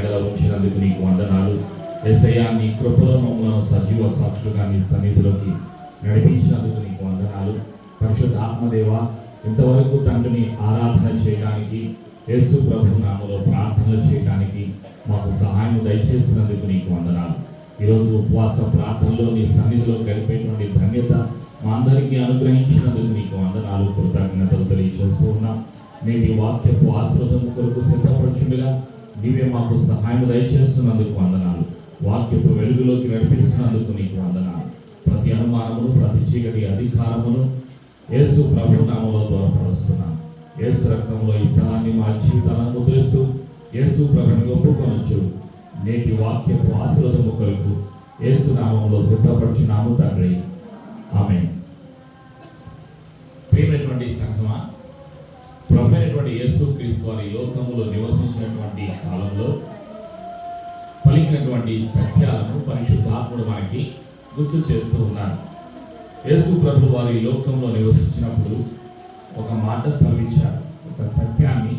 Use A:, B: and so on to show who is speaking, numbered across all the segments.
A: ఎడల ఉంచినందుకు నీకు వందనాలు. యేసయ్యా, నీ కృపలో మమ్మల్ని సజీవ సాక్షులుగా నీ సన్నిధిలోకి నడిపించినందుకు నీకు వందనాలు. పరిశుద్ధ ఆత్మదేవ, ఇంతవరకు తండ్రిని ఆరాధన చేయడానికి, యేసు ప్రభు నామములో ప్రార్థనలు చేయడానికి మాకు సహాయం దయచేసినందుకు నీకు వందనాలు. ఈరోజు ఉపవాస ప్రార్థనలో నీ సన్నిధిలో గడిపేటువంటి ధన్యత మా అందరికీ అనుగ్రహించినందుకు నీకు వందనాలు, కృతజ్ఞతలు తెలియజేస్తూ ఉన్నాం. నేటి వాక్యపు ఆశీర్వాదం కొరకు సిద్ధపరచుండగా నీవే మాకు సహాయం దయచేస్తున్నందుకు వందనాలు. వాక్యపు వెలుగులోకి నడిపిస్తున్నందుకు నీకు వందనాలు. ప్రతి అనుమానమును, ప్రతి చీకటి అధికారమును యేసు ప్రభు నామములో దూరపరుస్తున్నాం. యేసు రక్తంలో ఈ స్థలాన్ని మా జీవితాలను ముద్రిస్తూ యేసు ప్రభుని ఒప్పుకొనొచ్చు. నేటి వాక్యపు ఆశీర్వాదము కొరకు యేసు నామములో సిద్ధపరచున్నాము తండ్రి, ఆమేన్. ప్రియమైనటువంటి సంఘమా, ప్రభు అయినటువంటి యేసు క్రీస్తు వారి లోకములో నివసించినటువంటి కాలంలో పలికినటువంటి సత్యాలను పరిశుద్ధాత్ముడు మనకి గుర్తు చేస్తూ ఉన్నారు. యేసు ప్రభు వారి లోకంలో నివసించినప్పుడు ఒక మాట సెలవిచ్చారు, ఒక సత్యాన్ని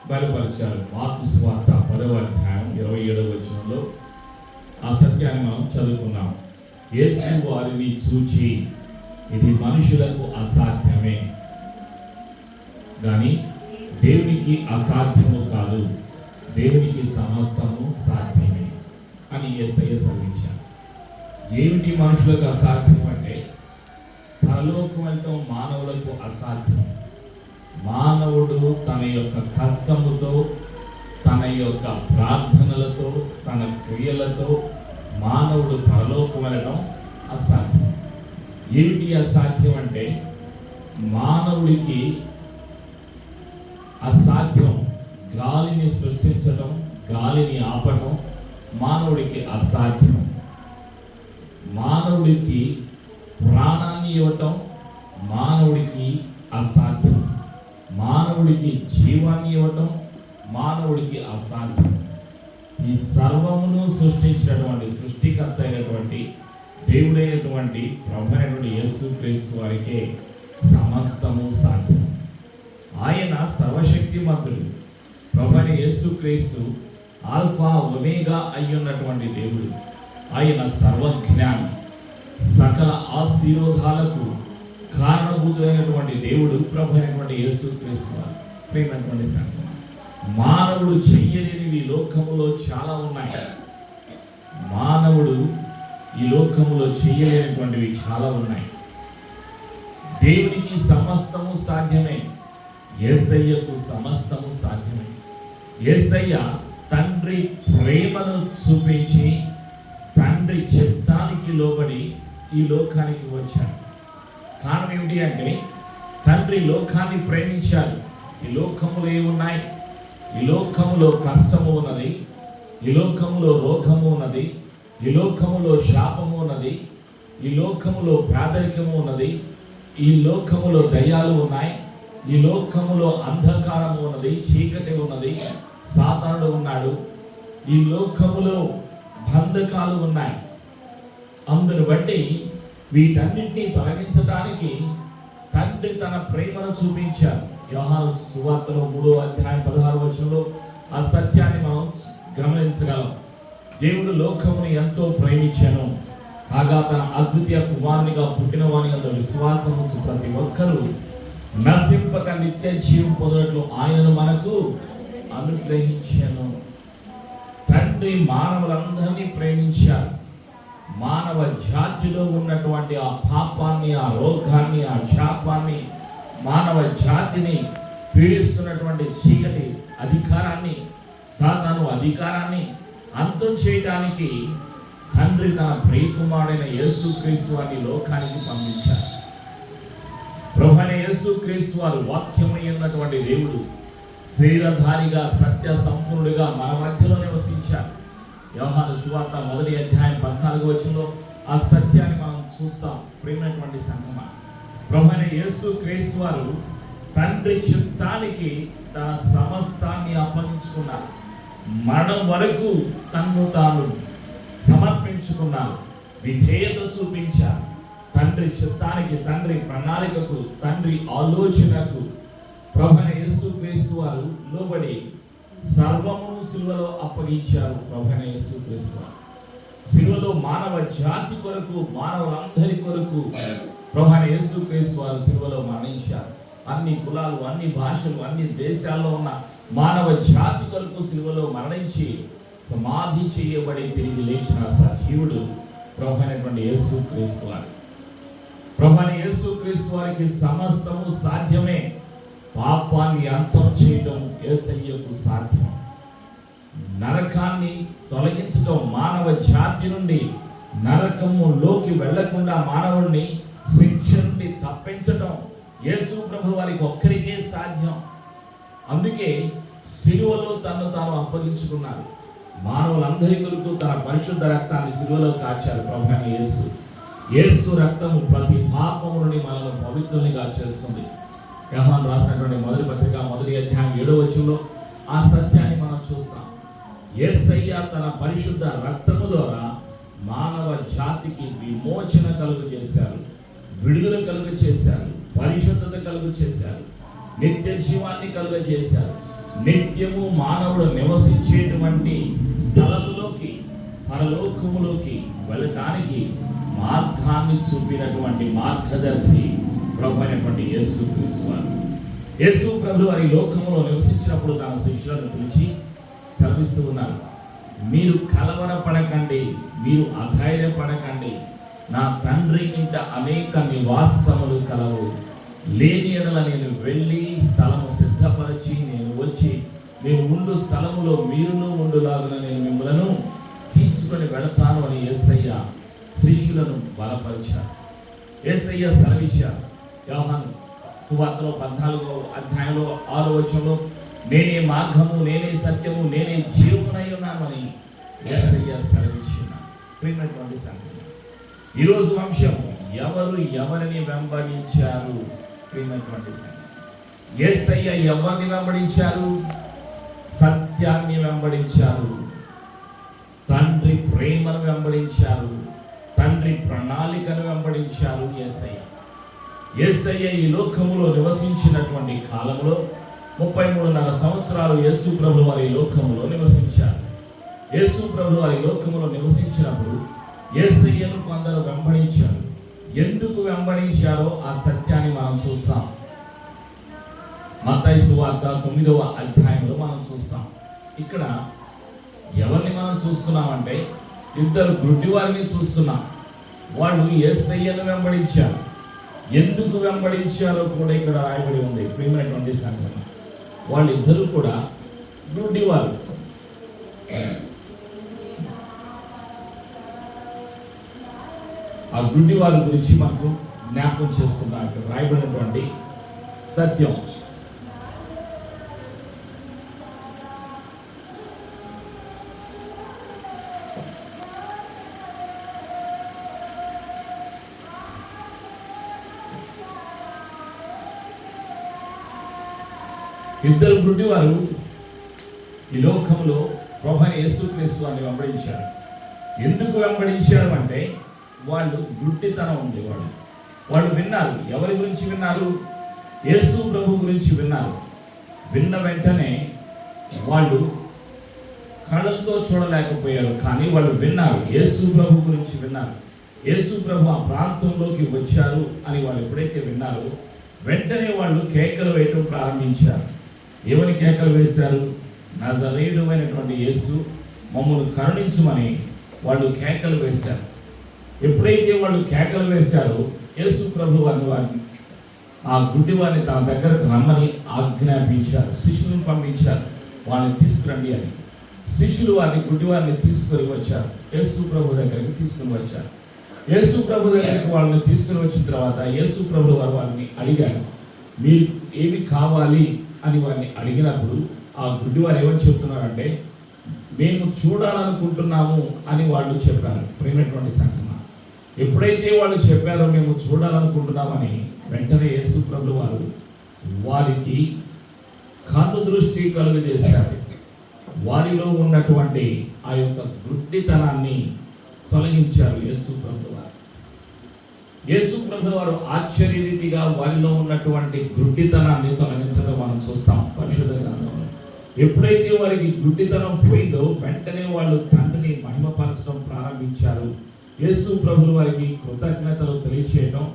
A: బయలుపరిచారు. మార్కు సువార్త 10వ అధ్యాయం 27వ వచనంలో ఆ సత్యాన్ని మనం చదువుకున్నాం. యేసు వారిని చూచి, ఇది మనుషులకు అసాధ్యమే కానీ దేవునికి అసాధ్యము కాదు, దేవునికి సమస్తము సాధ్యమే అని యేసయ్య సెలవిచ్చారు. ఏమిటి మనుషులకు అసాధ్యం అంటే, పరలోకం వెళ్ళటం మానవులకు అసాధ్యం. మానవుడు తన యొక్క కష్టముతో, తన యొక్క ప్రార్థనలతో, తన క్రియలతో మానవుడు పరలోకం వెళ్ళడం అసాధ్యం. ఏమిటి అసాధ్యం అంటే, మానవుడికి అసాధ్యం. గాలిని సృష్టించడం, గాలిని ఆపడం మానవుడికి అసాధ్యం. మానవుడికి ప్రాణాన్ని ఇవ్వటం మానవుడికి అసాధ్యం. మానవుడికి జీవాన్ని ఇవ్వటం మానవుడికి అసాధ్యం. ఈ సర్వమును సృష్టించినటువంటి సృష్టికర్త అయినటువంటి దేవుడైనటువంటి ప్రభు అయినటువంటి యేసు క్రీస్తు వారికే సమస్తము సాధ్యం. ఆయన సర్వశక్తిమంతుడు. ప్రభు అయిన యేసు క్రీస్తు ఆల్ఫా ఒమేగా అయ్యున్నటువంటి దేవుడు. ఆయన సర్వజ్ఞాని, సకల ఆశీర్వాదాలకు కారణభూతులైనటువంటి దేవుడు ప్రభు అయినటువంటి యేసు క్రీస్తు వారు. ప్రియమైనటువంటి సంఘం, మానవుడు చెయ్యలేనివి ఈ లోకములో చాలా ఉన్నాయి. మానవుడు ఈ లోకములో చెయ్యలేనటువంటివి చాలా ఉన్నాయి. దేవునికి సమస్తము సాధ్యమే. యేసయ్యకు సమస్తము సాధ్యమే. యేసయ్య తండ్రి ప్రేమను చూపించి, తండ్రి చిత్తానికి లోబడి ఈ లోకానికి వచ్చాడు. కారణం ఏమిటి అంటే, తండ్రి లోకాన్ని ప్రేమించాడు. ఈ లోకములో ఏమున్నాయి? ఈ లోకములో కష్టము ఉన్నది, ఈ లోకములో రోగము ఉన్నది, ఈ లోకములో శాపము ఉన్నది, ఈ లోకములో పేదరికము ఉన్నది, ఈ లోకములో దయ్యాలు ఉన్నాయి, ఈ లోకములో అంధకారము ఉన్నది, చీకటి ఉన్నది, సాతానుడు ఉన్నాడు, ఈ లోకములో బంధకాలు ఉన్నాయి. అందును బట్టి వీటన్నింటినీ తొలగించడానికి తండ్రి తన ప్రేమను చూపించారు. యోహాను సువార్తలో 3వ అధ్యాయం 16వ వచనంలో ఆ సత్యాన్ని మనం గమనించగలం. దేవుడు లోకమును ఎంతో ప్రేమించాను, కాగా తన అద్వితీయ కుమారునిగా పుట్టిన వాని యందు విశ్వాసం ఉంచు ప్రతి ఒక్కరూ నశింపక నిత్య జీవం పొందినట్లు ఆయనను మనకు అనుగ్రహించాను. తండ్రి మానవులందరినీ ప్రేమించారు. మానవ జాతిలో ఉన్నటువంటి ఆ పాపాన్ని, ఆ రోగాన్ని, ఆ శాపాన్ని, మానవ జాతిని పీడిస్తున్నటువంటి చీకటి అధికారాన్ని, సాతాను అధికారాన్ని అంతం చేయడానికి తండ్రి తన ప్రియకుమారుడైన యేసు క్రీస్తు వారిని లోకానికి పంపించారు. ప్రభువైన యేసు క్రీస్తు వారు వాక్యమై ఉన్నటువంటి దేవుడు శరీరధారిగా, సత్య సంపూర్ణుడిగా మన మధ్యలో నివసించారు. యోహాను సువార్త 1వ అధ్యాయం 14వ వచనంలో ఆ సత్యాన్ని మనం చూస్తాం. ప్రియమైనటువంటి సంఘమా, ప్రభువైన యేసు క్రీస్తు వారు తండ్రి చిత్తానికి తన సమస్తాన్ని అప్పగించుకున్నారు. మరణం వరకు తన్ను తాను సమర్పించుకున్నారు. విధేయత చూపించారు. తండ్రి చిత్తానికి, తండ్రి ప్రణాళికకు, తండ్రి ఆలోచనకు ప్రభువైన యేసు క్రీస్తు వారు లోబడి సర్వమును సిలువలో అప్పగించారు ప్రభువైన యేసుక్రీస్తు వారు. సిలువలో మానవ జాతి కొరకు, మానవులందరి కొరకు ప్రభువైన యేసుక్రీస్తు వారు సిలువలో మరణించారు. అన్ని కులాలు, అన్ని భాషలు, అన్ని దేశాల్లో ఉన్న మానవ జాతి కొరకు సిలువలో మరణించి సమాధి చేయబడి తిరిగి లేచిన సజీవుడు ప్రభువైనటువంటి యేసుక్రీస్తు వారు. ప్రభువైన యేసుక్రీస్తు వారికి సమస్తము సాధ్యమే. పాపాన్ని అంతం చేయడం యేసయ్యకు సాధ్యం. నరకాన్ని తొలగించడం, మానవ జాతి నుండి నరకములోకి వెళ్లకుండా మానవుడిని శిక్ష నుండి తప్పించడం యేసు ప్రభు వారికి ఒక్కరికే సాధ్యం. అందుకే సిలువలో తను తాను అప్పగించుకున్నారు. మానవులందరి కొరకు తన పరిశుద్ధ రక్తాన్ని సిలువలో కాచారు ప్రభువైన యేసు. యేసు రక్తము ప్రతి పాపము నుండి మనల్ని పవిత్రునిగా చేస్తుంది. యోహాను రాసినటువంటి మొదటి పత్రిక 1వ అధ్యాయం 7వ వచనంలో ఆ సత్యాన్ని మనం చూస్తాం. యేసయ్య తన పరిశుద్ధ రక్తము ద్వారా మానవ జాతికి విమోచన కలుగు చేశారు, విడుదల కలుగు చేశారు, పరిశుద్ధత కలుగు చేశారు, నిత్య జీవాన్ని కలుగ చేశారు. నిత్యము మానవుడు నివసించేటువంటి స్థలములోకి, పరలోకములోకి వెళ్ళటానికి మార్గాన్ని చూపినటువంటి మార్గదర్శి ప్రభువైనటువంటి యేసుక్రీస్తు వారు. యేసు ప్రభు వారి లోకములో నివసించినప్పుడు తన శిష్యులను పిలిచి సెలవిస్తూ ఉన్నారు, మీరు కలవరపడకండి, మీరు అధైర్యపడకండి. నా తండ్రి ఇంట అనేక నివాసములు కలవు. లేని ఎడల నేను వెళ్ళి స్థలము సిద్ధపరిచి నేను వచ్చి నేను ఉండు స్థలములో మీరును ఉండులాగున నేను మిమ్మలను తీసుకొని వెళతాను అని యేసయ్య శిష్యులను బలపరిచారు. యేసయ్య సెలవిచ్చారు. యోహాను సువార్తలో 14వ అధ్యాయంలో 6వ వచనంలో నేనే మార్గము, నేనే సత్యము, నేనే జీవమునై ఉన్నానని యేసయ్య సెలవిచ్చున్నాడు. ప్రియమైనటువంటి సంగతి, ఈరోజు అంశం ఎవరు ఎవరిని వెంబడించారు. ప్రియమైనటువంటి సంగతి, యేసయ్య ఎవరిని వెంబడించారు? సత్యాన్ని వెంబడించారు, తండ్రి ప్రేమను వెంబడించారు, తండ్రి ప్రణాళికను వెంబడించారు. యేసయ్య ఈ లోకములో నివసించినటువంటి కాలంలో 33.5 సంవత్సరాలు యేసు ప్రభు వారి లోకములో నివసించారు. యేసు ప్రభు వారి లోకములో నివసించినప్పుడు యేసయ్యను కొందరు వెంబడించారు. ఎందుకు వెంబడించారో ఆ సత్యాన్ని మనం చూస్తాం. మత్తయి సువార్త 9వ అధ్యాయంలో మనం చూస్తాం. ఇక్కడ ఎవరిని మనం చూస్తున్నామంటే ఇద్దరు గుడ్డివారిని చూస్తున్నాం. వాళ్ళు యేసయ్యను వెంబడించారు. ఎందుకు వెంబడించారో కూడా ఇక్కడ రాయబడి ఉంది. ప్రియమైనటువంటి సంఘటన, వాళ్ళిద్దరూ కూడా గుడ్డివారు. ఆ గుడ్డివారి గురించి మనకు జ్ఞాపకం చేస్తున్నారు. ఇక్కడ రాయబడినటువంటి సత్యం, ఇద్దరు గుడ్డివారు ఈ లోకంలో ప్రభువైన యేసుక్రీస్తు వారిని వెంబడించారు. ఎందుకు వెంబడించారు అంటే వాళ్ళు గుడ్డితనం ఉండేవాళ్ళు. వాళ్ళు విన్నారు. ఎవరి గురించి విన్నారు? యేసు ప్రభు గురించి విన్నారు. విన్న వెంటనే వాళ్ళు కళ్ళతో చూడలేకపోయారు, కానీ వాళ్ళు విన్నారు. యేసు ప్రభు గురించి విన్నారు. యేసు ప్రభు ఆ ప్రాంతంలోకి వచ్చారు అని వాళ్ళు ఎప్పుడైతే విన్నారో వెంటనే వాళ్ళు కేకలు వేయటం ప్రారంభించారు. ఏమని కేకలు వేశారు? నజరేయుడైనటువంటి యేసు, మమ్మల్ని కరుణించమని వాళ్ళు కేకలు వేశారు. ఎప్పుడైతే వాళ్ళు కేకలు వేశారో యేసు ప్రభు వారిని ఆ గుడ్డివారిని తన దగ్గరకు రమ్మని ఆజ్ఞాపించారు. శిష్యులను పంపించారు, వాళ్ళని తీసుకురండి అని. శిష్యులు వారిని గుడ్డివారిని తీసుకొని వచ్చారు. యేసు ప్రభు దగ్గరికి తీసుకుని వచ్చారు. యేసు ప్రభు దగ్గరికి వాళ్ళని తీసుకుని వచ్చిన తర్వాత యేసు ప్రభు వారు వారిని అడిగారు, మీరు ఏమి కావాలి అని వారిని అడిగినప్పుడు ఆ గుడ్డివారు ఏమని చెప్తున్నారంటే, మేము చూడాలనుకుంటున్నాము అని వాళ్ళు చెప్పారు. ప్రియమైనటువంటి సంఘటన, ఎప్పుడైతే వాళ్ళు చెప్పారో మేము చూడాలనుకుంటున్నామని, వెంటనే యేసు ప్రభు వారు వారికి కన్ను దృష్టి కలుగజేశారు. వారిలో ఉన్నటువంటి ఆ యొక్క గుడ్డితనాన్ని తొలగించారు యేసు ప్రభు వారు. యేసు ప్రభు వారు ఆశ్చర్యరీతిగా వారిలో ఉన్నటువంటి గుడ్డితనాన్ని తొలగించడం మనం చూస్తాం పరిశుద్ధ గ్రంథంలో. ఎప్పుడైతే వారికి గుడ్డితనం పోయిందో వెంటనే వాళ్ళు తండ్రిని మహిమపరచడం ప్రారంభించారు. యేసు ప్రభువు వారికి కృతజ్ఞతలు తెలియచేయడం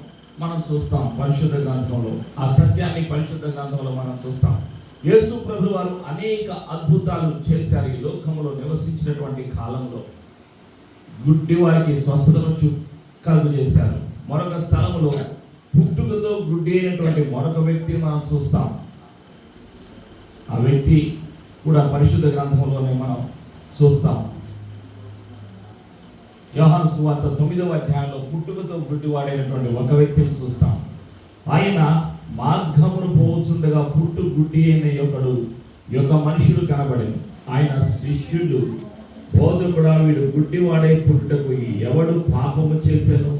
A: మనం చూస్తాం పరిశుద్ధ గ్రంథంలో. ఆ సత్యాన్ని పరిశుద్ధ గ్రంథంలో మనం చూస్తాం. యేసు ప్రభువు వారు అనేక అద్భుతాలు చేశారు. ఈ లోకంలో నివసించినటువంటి కాలంలో గుడ్డి వారికి స్వస్థతను కలుగు చేశారు. మరొక స్థలంలో పుట్టుకతో గుడ్డి అయినటువంటి మరొక వ్యక్తిని మనం చూస్తాం. ఆ వ్యక్తి కూడా పరిశుద్ధ గ్రంథంలోనే మనం చూస్తాం. యోహాను సువార్త 9వ అధ్యాయంలో పుట్టుకతో గుడ్డివాడైనటువంటి ఒక వ్యక్తిని చూస్తాం. ఆయన మార్గమును పోవచ్చుండగా పుట్టు గుడ్డి అయిన యొక్క మనుషుడు కనబడింది. ఆయన శిష్యులు, బోధకుడా, వీడు గుడ్డివాడై పుట్టుటకు ఎవడు పాపము చేశాను,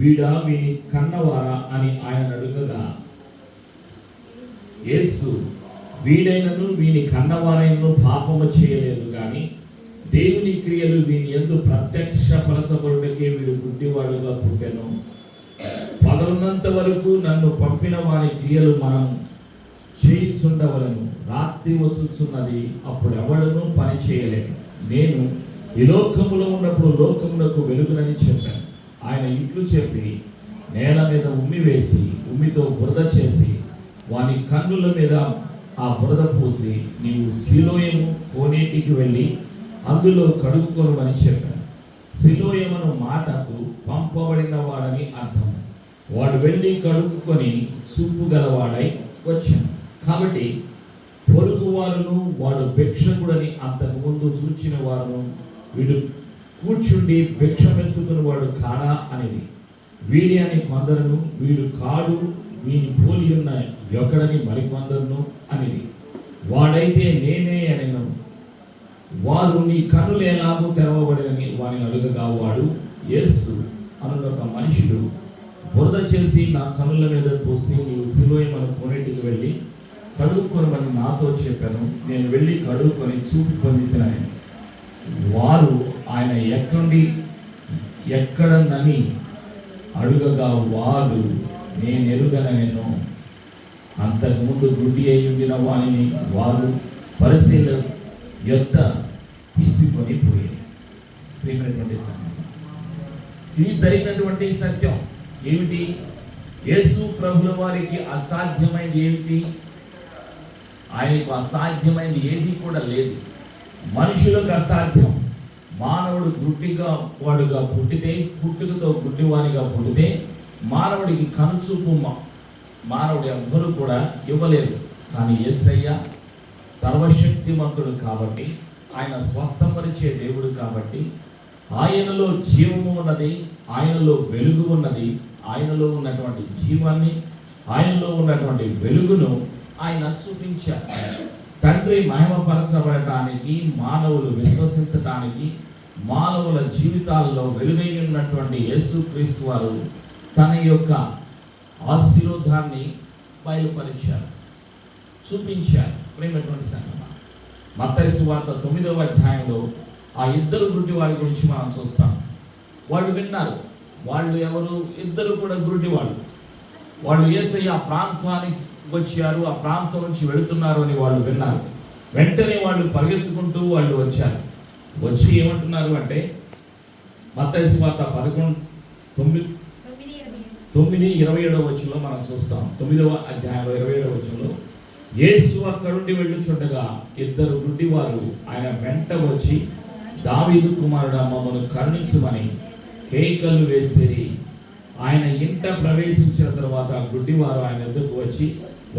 A: వీడా వీని కన్నవారా అని ఆయన అడుగగా, యేసు వీడైనను వీని కన్నవారైనను పాపము చేయలేదు, కానీ దేవుని క్రియలు వీని యందు ప్రత్యక్షపరచబడుటకే వీడు గుడ్డివాడుగా పుట్టెను. పగలున్నంత వరకు నన్ను పంపిన వారి క్రియలు మనం చేయుచుండవలను. రాత్రి వచ్చుచున్నది, అప్పుడు ఎవడనూ పని చేయలేను. నేను ఈ లోకములో ఉన్నప్పుడు లోకమునకు వెలుగునని చెప్పాను. ఆయన ఇట్లు చెప్పి నేల మీద ఉమ్మి వేసి ఉమ్మితో బురద చేసి వాని కన్నుల మీద ఆ బురద పూసి, నీవు సిలోయము కోనేటికి వెళ్ళి అందులో కడుగుకొనమని చెప్పాను. సిలోయమను మాటకు పంపబడిన వాడని అర్థం. వాడు వెళ్ళి కడుగుకొని చూపు గలవాడై వచ్చాను. కాబట్టి పొరుగు వారును వాడు భిక్షకుడని అంతకుముందు చూచిన వారును వీడు కూర్చుండి భిక్షమెత్తుకుని వాడు కాడా అనేది. వీడి అని కొందరును, వీడు కాడు వీని పోలి ఉన్న యొక్కడని మరికొందరును అనేది. వాడైతే నేనే అనెను. వారు నీ కన్నులు ఎలాగూ తెరవబడినని వారిని అడుగగా, వాడు యేసు అను ఒక మనుషుడు బురద చేసి నా కన్నుల మీద పోసి, నీవు సిలోయమను కోనేటికి వెళ్ళి కడుక్కొనమని నాతో చెప్పాను. నేను వెళ్ళి కడుక్కొని చూపు పొందితున్నాను. వారు ఆయన ఎక్కడనని అడుగగా, వాడు నేను ఎరుగనను. అంతకుముందు గుడ్డి అయి ఉండిన వారిని వారు పరిశీలన యొద్ద తీసుకొని పోయారు. ఇది జరిగినటువంటి సత్యం ఏమిటి? యేసు ప్రభుల వారికి అసాధ్యమైనది ఏమిటి? ఆయనకు అసాధ్యమైనది ఏది కూడా లేదు. మనుషులకు అసాధ్యం. మానవుడు గుడ్డిగా వాడుగా పుట్టితే, పుట్టుకతో గుడ్డివానిగా పుట్టితే మానవుడికి కనుచూపు మానవుడు ఎవ్వరూ కూడా ఇవ్వలేరు. కానీ యేసయ్య సర్వశక్తిమంతుడు కాబట్టి, ఆయన స్వస్థపరిచే దేవుడు కాబట్టి, ఆయనలో జీవము ఉన్నది, ఆయనలో వెలుగు ఉన్నది. ఆయనలో ఉన్నటువంటి జీవాన్ని, ఆయనలో ఉన్నటువంటి వెలుగును ఆయన చూపించారు. తండ్రి మహిమపరచబడటానికి, మానవులు విశ్వసించటానికి, మానవుల జీవితాల్లో వెలుగై ఉన్నటువంటి యేసుక్రీస్తు వారు తన యొక్క ఆశీర్వాదాన్ని బయలుపరిచారు, చూపించారు. ప్రేమటువంటి సంగమ మత్తయి సువార్త 9వ అధ్యాయంలో ఆ ఇద్దరు గుడ్డి వారి గురించి మనం చూస్తాం. వాళ్ళు విన్నారు. వాళ్ళు ఎవరు? ఇద్దరు కూడా గుడ్డి వాళ్ళు యేసయ్య ఆ ప్రాంతానికి వచ్చారు, ఆ ప్రాంతం నుంచి వెళుతున్నారు అని వాళ్ళు విన్నారు. వెంటనే వాళ్ళు పరిగెత్తుకుంటూ వాళ్ళు వచ్చారు. వచ్చి ఏమంటున్నారు అంటే, మత్తయి సువార్త 9:27 వచనంలో మనం చూస్తాం. 9వ అధ్యాయంలో 27వ వచనంలో, యేసు అక్కడుండి వెళ్ళుచుండగా ఇద్దరు గుడ్డివారు ఆయన వెంట వచ్చి, దావీదు కుమారుడా, మమ్మను కరుణించుమని కేకలు వేసిరి. ఆయన ఇంట ప్రవేశించిన తర్వాత గుడ్డివారు ఆయన ఎదురుకు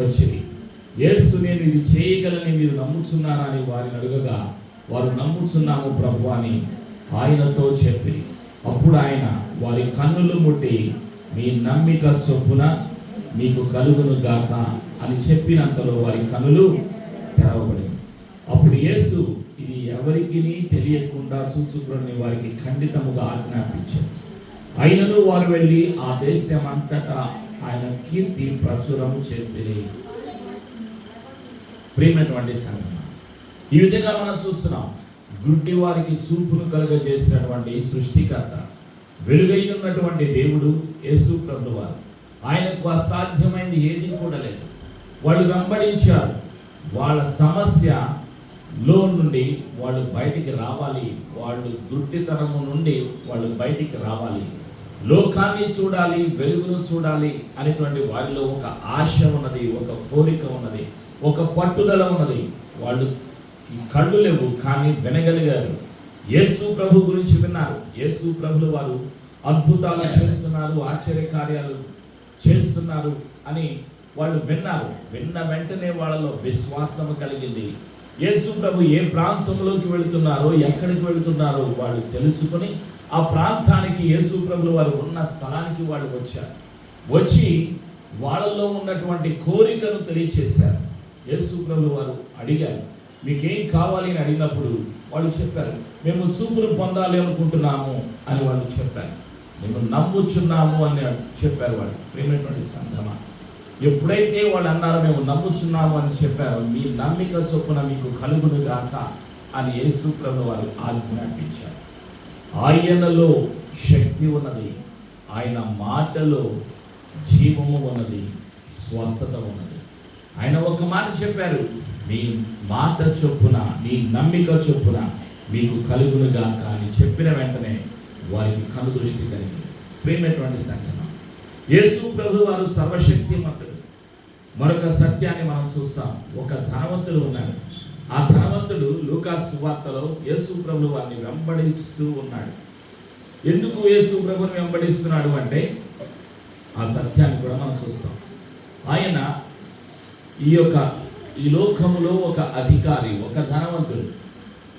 A: వచ్చింది. యేసు, నేను ఇది చేయగలని మీరు నమ్ముచున్నారా అని వారిని అడుగగా, వారు నమ్ముచున్నాము ప్రభు అని ఆయనతో చెప్పి, అప్పుడు ఆయన వారి కన్నులు ముట్టి, మీ నమ్మిక చొప్పున మీకు కలుగును గాక అని చెప్పినంతలో వారి కన్నులు తెరవబడింది. అప్పుడు యేసు ఇది ఎవరికి తెలియకుండా చూచుకుని వారికి ఖండితముగా ఆజ్ఞాపించారు. అయినను వారు వెళ్ళి ఆ దేశమంతటా ఆయన కీర్తి ప్రచురము చేసిరి. ప్రియమైనటువంటి సంఘం, ఈ విధంగా మనం చూస్తున్నాం. గుడ్డి వారికి చూపును కలుగజేసినటువంటి సృష్టికర్త, వెలుగై ఉన్నటువంటి దేవుడు యేసు ప్రభువు వారు. ఆయనకు అసాధ్యమైనది ఏది కూడా లేదు. వాళ్ళు వెంబడించారు. వాళ్ళ సమస్య లో నుండి వాళ్ళు బయటికి రావాలి, వాళ్ళు గుడ్డితనము నుండి వాళ్ళు బయటికి రావాలి, లోకాన్ని చూడాలి, వెలుగును చూడాలి అనేటువంటి వారిలో ఒక ఆశ ఉన్నది, ఒక కోరిక ఉన్నది, ఒక పట్టుదల ఉన్నది. వాళ్ళు కళ్ళు లేవు కానీ వినగలిగారు. యేసు ప్రభు గురించి విన్నారు. యేసు ప్రభులు వారు అద్భుతాలు చేస్తున్నారు, ఆశ్చర్య కార్యాలు చేస్తున్నారు అని వాళ్ళు విన్నారు. విన్న వెంటనే వాళ్ళలో విశ్వాసం కలిగింది. యేసు ప్రభు ఏ ప్రాంతంలోకి వెళుతున్నారో, ఎక్కడికి వెళుతున్నారో వాళ్ళు తెలుసుకొని ఆ ప్రాంతానికి, యేసు ప్రభులు వారు ఉన్న స్థలానికి వాళ్ళు వచ్చారు. వచ్చి వాళ్ళలో ఉన్నటువంటి కోరికను తెలియచేశారు. యేసు ప్రభులు వారు అడిగారు, మీకేం కావాలి అని అడిగినప్పుడు వాళ్ళు చెప్పారు, మేము చూపును పొందాలి అనుకుంటున్నాము అని వాళ్ళు చెప్పారు. మేము నమ్ముచున్నాము అని చెప్పారు. వాళ్ళు ప్రేమైనటువంటి సంఘమా, ఎప్పుడైతే వాళ్ళు అన్నారో మేము నమ్ముచున్నాము అని చెప్పారో, మీ నమ్మిక చొప్పున మీకు కలుగును గాక అని యేసు ప్రభువు వారు ఆజ్ఞాపించారు. ఆయనలో శక్తి ఉన్నది, ఆయన మాటలో జీవము ఉన్నది, స్వస్థత ఉన్నది. ఆయన ఒక మాట చెప్పారు, మీ మాట చొప్పున, మీ నమ్మిక చొప్పున మీకు కలుగును గాక అని చెప్పిన వెంటనే వారికి కను దృష్టి కలిగింది. ప్రేమైనటువంటి సంఘటన, యేసు ప్రభు వారు సర్వశక్తిమంతుడు. మరొక సత్యాన్ని మనం చూస్తాం. ఒక ధనవంతుడు ఉన్నాడు. ఆ ధనవంతుడు లూకా సువార్తలో యేసు ప్రభు వారిని వెంబడిస్తూ ఉన్నాడు. ఎందుకు యేసు ప్రభుని వెంబడిస్తున్నాడు అంటే ఆ సత్యాన్ని కూడా మనం చూస్తాం. ఆయన ఈ లోకములో ఒక అధికారి, ఒక ధనవంతుడు.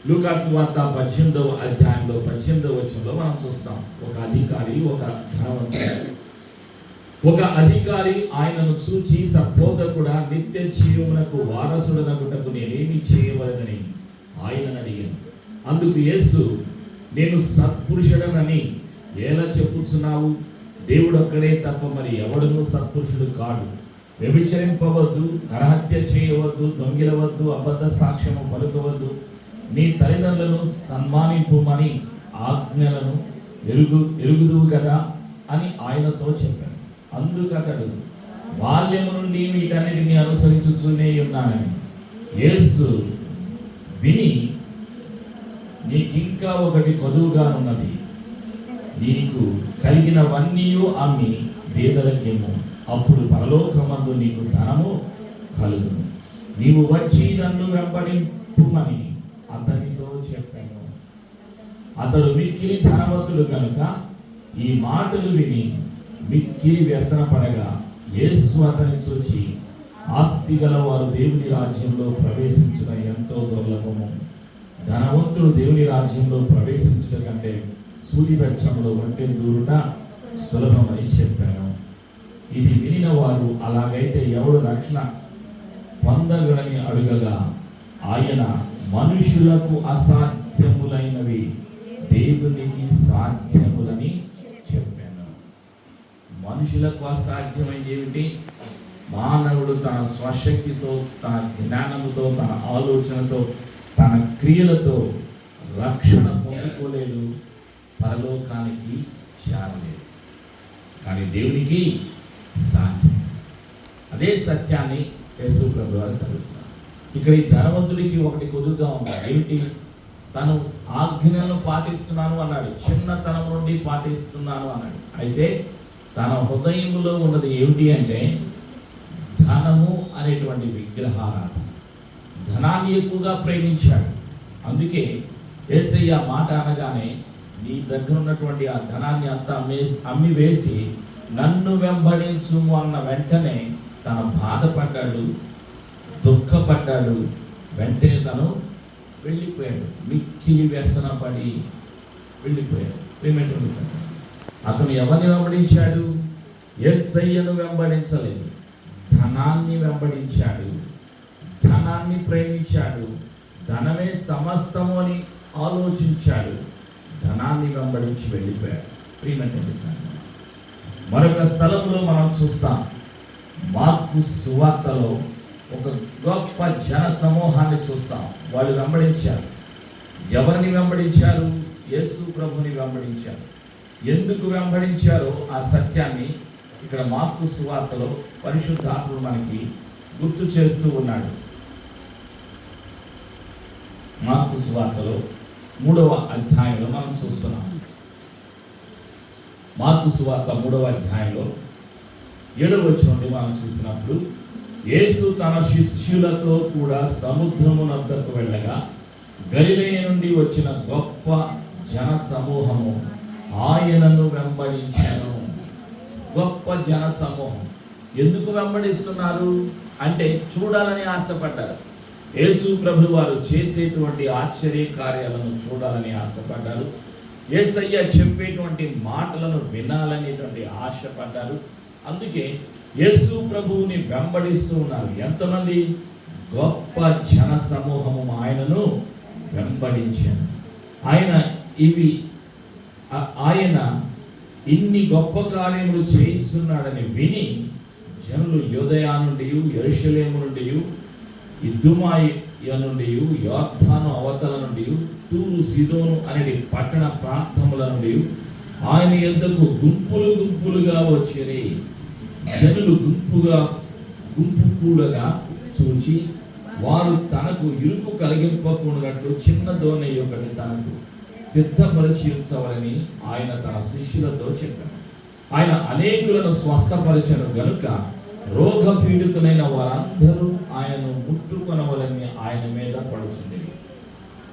A: లూకా సువార్త 18వ అధ్యాయంలో 18వ వచనంలో మనం చూస్తాం. ఒక అధికారి, ఒక ధనవంతుడు. ఒక అధికారి ఆయనను చూచి, సద్బోధకుడా, నిత్య జీవమునకు వారసుడనగుటకు నేనేమి చేయవలెనని ఆయనను అడిగాను. అందుకు యేసు, నేను సత్పురుషుడనని ఎలా చెప్పుచున్నావు? దేవుడు ఒక్కడే తప్ప మరి ఎవడునూ సత్పురుషుడు కాడు. వ్యభిచరింపవద్దు, నరహత్య చేయవద్దు, దొంగిలవద్దు, అబద్ధ సాక్ష్యము పలుకవద్దు, నీ తల్లిదండ్రులను సన్మానింపుమని ఆజ్ఞలను ఎరుగుదువు కదా అని ఆయనతో చెప్పాను. అందుకు అతడు, బాల్యము నుండి వీటన్నిటిని అనుసరించుతూనే ఉన్నానని. యేసు విని, నీకింకా ఒకటి కొదువుగా ఉన్నది, నీకు కలిగినవన్నీ అమ్మి పేదలకేమో, అప్పుడు పరలోకమందు నీకు ధనము కలుగును. నీవు వచ్చి నన్ను వెంబడింపుమని అతనితో చెప్పాను. అతడు మిక్కిలి ధనవంతుడు కనుక ఈ మాటలు విని మిక్కిలి వ్యసనపడగా, యేసు అతని చూచి, ఆస్తి గల వారు దేవుని రాజ్యంలో ప్రవేశించడం ఎంతో దుర్లభము. ధనవంతుడు దేవుని రాజ్యంలో ప్రవేశించడం కంటే సూది వెచ్చములో వంటి దూరుట సులభమని చెప్పాను. ఇది వినిన వారు, అలాగైతే ఎవడు రక్షణ పొందగలని అడుగగా, ఆయన, మనుషులకు అసాధ్యములైనవి దేవునికి సాధ్యములని చెప్పాను. మనుషులకు అసాధ్యమైనది ఏమిటి? మానవుడు తన స్వశక్తితో, తన జ్ఞానముతో, తన ఆలోచనతో, తన క్రియలతో రక్షణ పొందుకోలేదు, పరలోకానికి చేరలేదు. కానీ దేవునికి సాధ్యం. అదే సత్యాన్ని యేసు ప్రభు వారు సెలవిస్తారు. ఇక్కడ ఈ ధనవంతుడికి ఒకటి కొద్దుగా ఉంది. ఏమిటి? తను ఆజ్ఞలను పాటిస్తున్నాను అన్నాడు, చిన్నతనం నుండి పాటిస్తున్నాను అన్నాడు. అయితే తన హృదయంలో ఉన్నది ఏమిటి అంటే ధనము అనేటువంటి విగ్రహారాధన. ధనాన్ని ఎక్కువగా ప్రేమించాడు. అందుకే యేసయ్య మాట అనగానే, నీ దగ్గర ఉన్నటువంటి ఆ ధనాన్ని అంతా అమ్మి వేసి నన్ను వెంబడించుము అన్న వెంటనే తను బాధపడ్డాడు, దుఃఖపడ్డాడు. వెంటనే తను వెళ్ళిపోయాడు. మిక్కిలి వ్యసనపడి వెళ్ళిపోయాడు. ఏమైనటువంటి సంగతి? అతను ఎవరిని వెంబడించాడు? యేసయ్యను వెంబడించలేదు, ధనాన్ని వెంబడించాడు. ధనాన్ని ప్రేమించాడు. ధనమే సమస్తము అని ఆలోచించాడు. ధనాన్ని వెంబడించి వెళ్ళిపోయాడు. ప్రియమైనటువంటి సంగతి, మరొక స్థలంలో మనం చూస్తాం. మార్కు సువార్తలో ఒక గొప్ప జన సమూహాన్ని చూస్తాం. వాళ్ళు వెంబడించారు. ఎవరిని వెంబడించారు? యేసు ప్రభుని వెంబడించారు. ఎందుకు వెంబడించారో ఆ సత్యాన్ని ఇక్కడ మార్కు సువార్తలో పరిశుద్ధాత్ముడు మనకి గుర్తు చేస్తూ ఉన్నాడు. మార్కు సువార్తలో 3వ అధ్యాయంలో మనం చూస్తున్నాం. మార్కు సువార్త 3వ అధ్యాయంలో 7వ వచనం నుండి మనం చూసినప్పుడు, యేసు తన శిష్యులతో కూడా సముద్రమునొద్దకు వెళ్ళగా గలిలయ నుండి వచ్చిన గొప్ప జన సమూహము ఆయనను వెంబడించాను. గొప్ప జన సమూహం ఎందుకు వెంబడిస్తున్నారు అంటే చూడాలని ఆశపడ్డారు. యేసు ప్రభు వారు చేసేటువంటి ఆశ్చర్య కార్యాలను చూడాలని ఆశపడ్డారు. యేసయ్య చెప్పేటువంటి మాటలను వినాలనేటువంటి ఆశపడ్డారు. అందుకే యేసు ప్రభువుని వెంబడిస్తూ ఉన్నారు. ఎంతమంది? గొప్ప జన సమూహము ఆయనను వెంబడించారు. ఆయన ఇన్ని గొప్ప కార్యములు చేయిస్తున్నాడని విని జనులు యూదయ నుండి, యెరూషలేము నుండి, ఇదుమాయ నుండి, యోర్దాను అవతల నుండి, తూరు సీదోను అనే పట్టణ ప్రాంతముల నుండి ఆయన యొద్దకు గుంపులుగా వచ్చిరి. జనులు గుంపులుగా చూచి వారు తనకు ఇరుకు కలిగింపకున్నట్లు చిన్న దోణి ఒకటి తనకు సిద్ధపరిచి ఉంచవలని ఆయన తన శిష్యులతో చెప్పారు. ఆయన అనేకులను స్వస్థపరిచను గనుక రోగపీడితులైన వారందరూ ఆయనను ముట్టుకొనవలని ఆయన మీద పడుచుండేది.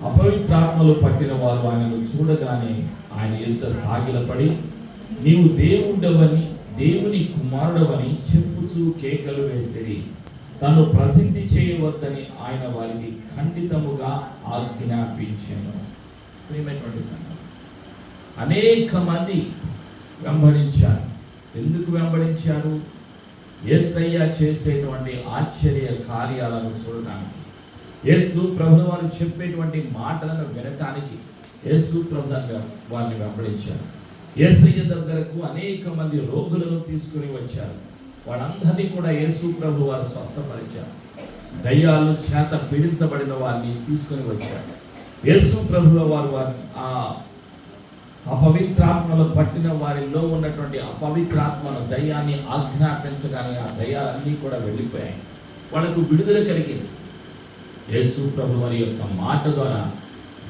A: అపవిత్రాత్మలు పట్టిన వారు ఆయనను చూడగానే ఆయన ఎదుట సాగిలపడి, నీవు దేవుడవని, దేవుని కుమారుడవని చెప్పుచూ కేకలు వేసిరి. తను ప్రసిద్ధి చేయవద్దని ఆయన వారికి ఖండితముగా ఆజ్ఞాపించాను. అనేక మంది వెంబడించారు. ఎందుకు వెంబడించారు? యేసయ్య చేసేటువంటి ఆశ్చర్య కార్యాలను చూడటానికి, యేసు ప్రభు వారు చెప్పేటువంటి మాటలను వినటానికి యేసు ప్రభు దగ్గర వారిని వెంబడించారు. యేసయ్య దగ్గరకు అనేక మంది రోగులను తీసుకుని వచ్చారు. వాళ్ళందరినీ కూడా యేసు ప్రభు వారు స్వస్థపరిచారు. దయ్యాలు చేత పీడించబడిన వారిని తీసుకుని వచ్చారు. యేసు ప్రభుల వారు ఆ అపవిత్రాత్మలు పట్టిన వారిలో ఉన్నటువంటి అపవిత్రాత్మను, దయ్యాన్ని ఆజ్ఞాపించగానే ఆ దయ్యాలన్నీ కూడా వెళ్ళిపోయాయి. వాళ్ళకు విడుదల కలిగింది. యేసు ప్రభు వారి యొక్క మాట ద్వారా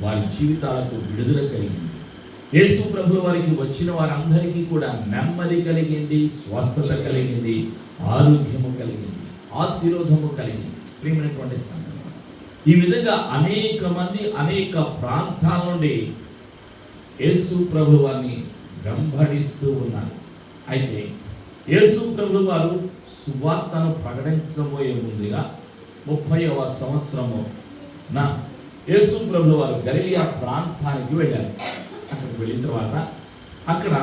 A: వారి జీవితాలకు విడుదల కలిగింది. యేసు ప్రభు వారికి వచ్చిన వారందరికీ కూడా నెమ్మది కలిగింది, స్వస్థత కలిగింది, ఆరోగ్యము కలిగింది, ఆశీర్వాదము కలిగింది. ప్రియమైనటువంటి సంగతి, ఈ విధంగా అనేక మంది అనేక ప్రాంతాల నుండి యేసు ప్రభు వారిని వెంబడిస్తూ ఉన్నారు. అయితే యేసు ప్రభు వారు సువార్తను ప్రకటించబోయే ముందుగా 30వ సంవత్సరము యేసు ప్రభు వారు గలిలయ ప్రాంతానికి వెళ్ళారు. అక్కడికి వెళ్ళిన తర్వాత అక్కడ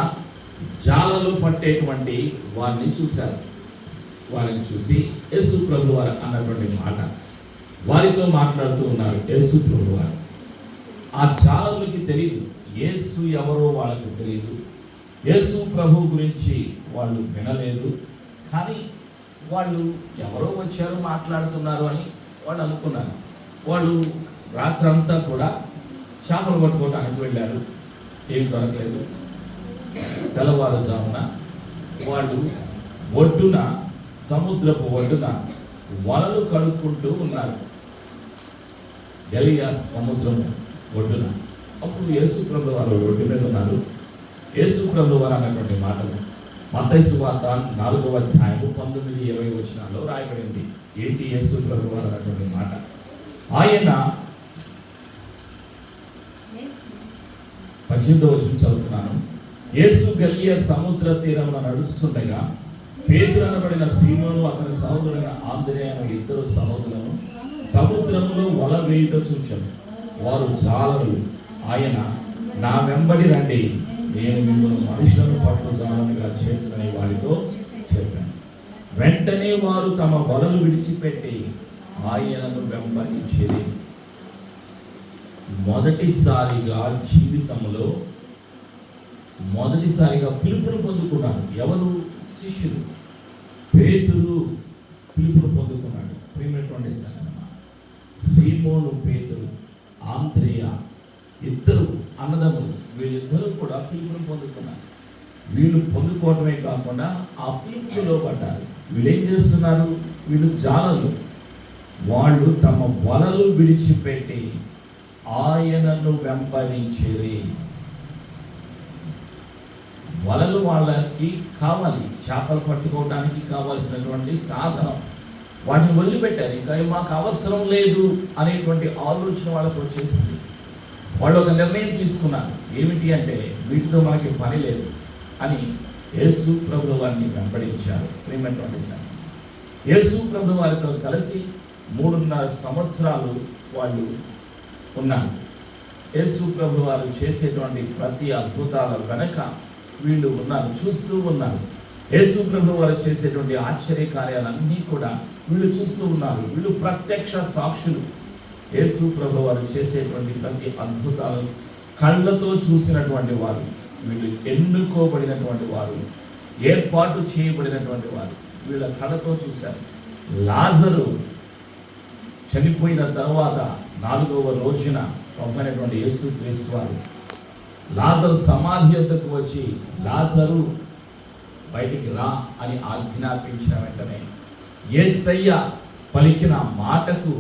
A: జాలలు పట్టేటువంటి వారిని చూశారు. వారిని చూసి యేసు ప్రభు వారు అన్నటువంటి మాట వారితో మాట్లాడుతూ ఉన్నారు. యేసు ప్రభు వారు ఆ జాలలకి తెలియదు, యేసు ఎవరో వాళ్ళకి తెలియదు, యేసు ప్రభు గురించి వాళ్ళు వినలేదు. కానీ వాళ్ళు ఎవరో వచ్చారు మాట్లాడుతున్నారు అని వాళ్ళు అనుకున్నారు. వాళ్ళు రాత్రంతా కూడా చేపలు పట్టుకోవటానికి వెళ్ళారు. ఏమి దొరకలేదు. తెల్లవారుజామున వాళ్ళు ఒడ్డున, సముద్రపు ఒడ్డున వలలు కడుక్కుంటూ ఉన్నారు. గలిలయ సముద్రం ఒడ్డున. అప్పుడు యేసు ప్రభు వారు ఒడ్డు మీద ఉన్నారు. యేసు ప్రభు వారు అన్నటువంటి మాటలు మత్తయి సువార్త 4వ అధ్యాయము 19-20 వచనాల్లో రాయబడింది. ఏంటి యేసు ప్రభు వారు అన్నటువంటి మాట? ఆయన 18వ వచనం చదువుతున్నాను. యేసు గలిలయ సముద్ర తీరమున నడుస్తుండగా పేతురు అనబడిన సీమోను అతని సహోదరుడైన ఆంద్రేయ అనే ఇద్దరు సహోదరులను సముద్రములో వల వేయుట చూచారు. వారు జాలరులు. ఆయన, నా వెంబడి రండి, నేను మిమ్మల్ని మనుషులను పట్టు జాలముగా చేర్చుకునే వారితో చెప్పాను. వెంటనే వారు తమ వలలు విడిచిపెట్టి ఆయనను వెంబడించేది. మొదటిసారిగా జీవితంలో పిలుపును పొందుకున్నాడు. ఎవరు? శిష్యులు. పేతురు పిలుపును పొందుకున్నాడు. ప్రియమైనటువంటి సీమోను పేతురు, ఆంద్రేయ ఇద్దరు అన్నదమ్ములు. వీళ్ళిద్దరూ కూడా పిలుపును పొందుకున్నారు. వీళ్ళు పొందుకోవడమే కాకుండా ఆ పిలుపులో పడ్డారు. వీళ్ళు ఏం చేస్తున్నారు? వీళ్ళు జాలలు. వాళ్ళు తమ వలలు విడిచిపెట్టి ఆయనను వెంబడించిరి. వలలు వాళ్ళకి కావాలి, చేపలు పట్టుకోవడానికి కావాల్సినటువంటి సాధనం. వాటిని వదిలిపెట్టారు. ఇంకా మాకు అవసరం లేదు అనేటువంటి ఆలోచన వాళ్ళకు వచ్చేసింది. వాళ్ళు ఒక నిర్ణయం తీసుకున్నారు. ఏమిటి అంటే, వీటితో మనకి పని లేదు అని యేసు ప్రభువు వారిని వెంబడించారు. ప్రియమైనటువంటి సంగతి, యేసు ప్రభువు వారితో కలిసి 3.5 సంవత్సరాలు వాళ్ళు ఉన్నారు. యేసు ప్రభువు వారు చేసేటువంటి ప్రతి అద్భుతాల వెనక వీళ్ళు ఉన్నారు, చూస్తూ ఉన్నారు. యేసు ప్రభువు వారు చేసేటువంటి ఆశ్చర్య కార్యాలన్నీ కూడా వీళ్ళు చూస్తూ ఉన్నారు. వీళ్ళు ప్రత్యక్ష సాక్షులు. యేసు ప్రభువు వారు చేసేటువంటి ప్రతి అద్భుతాలు కళ్ళతో చూసినటువంటి వారు. వీళ్ళు ఎన్నుకోబడినటువంటి వారు, ఏర్పాటు చేయబడినటువంటి వారు. వీళ్ళ కళ్ళతో చూశారు. లాజరు చనిపోయిన తర్వాత 4వ రోజున ప్రభువైనటువంటి యేసు క్రీస్తు వారు లాజరు సమాధి యొద్దకు వచ్చి, లాజరు బయటికి రా అని ఆజ్ఞాపించిన వెంటనే యేసయ్య పలికిన మాటకు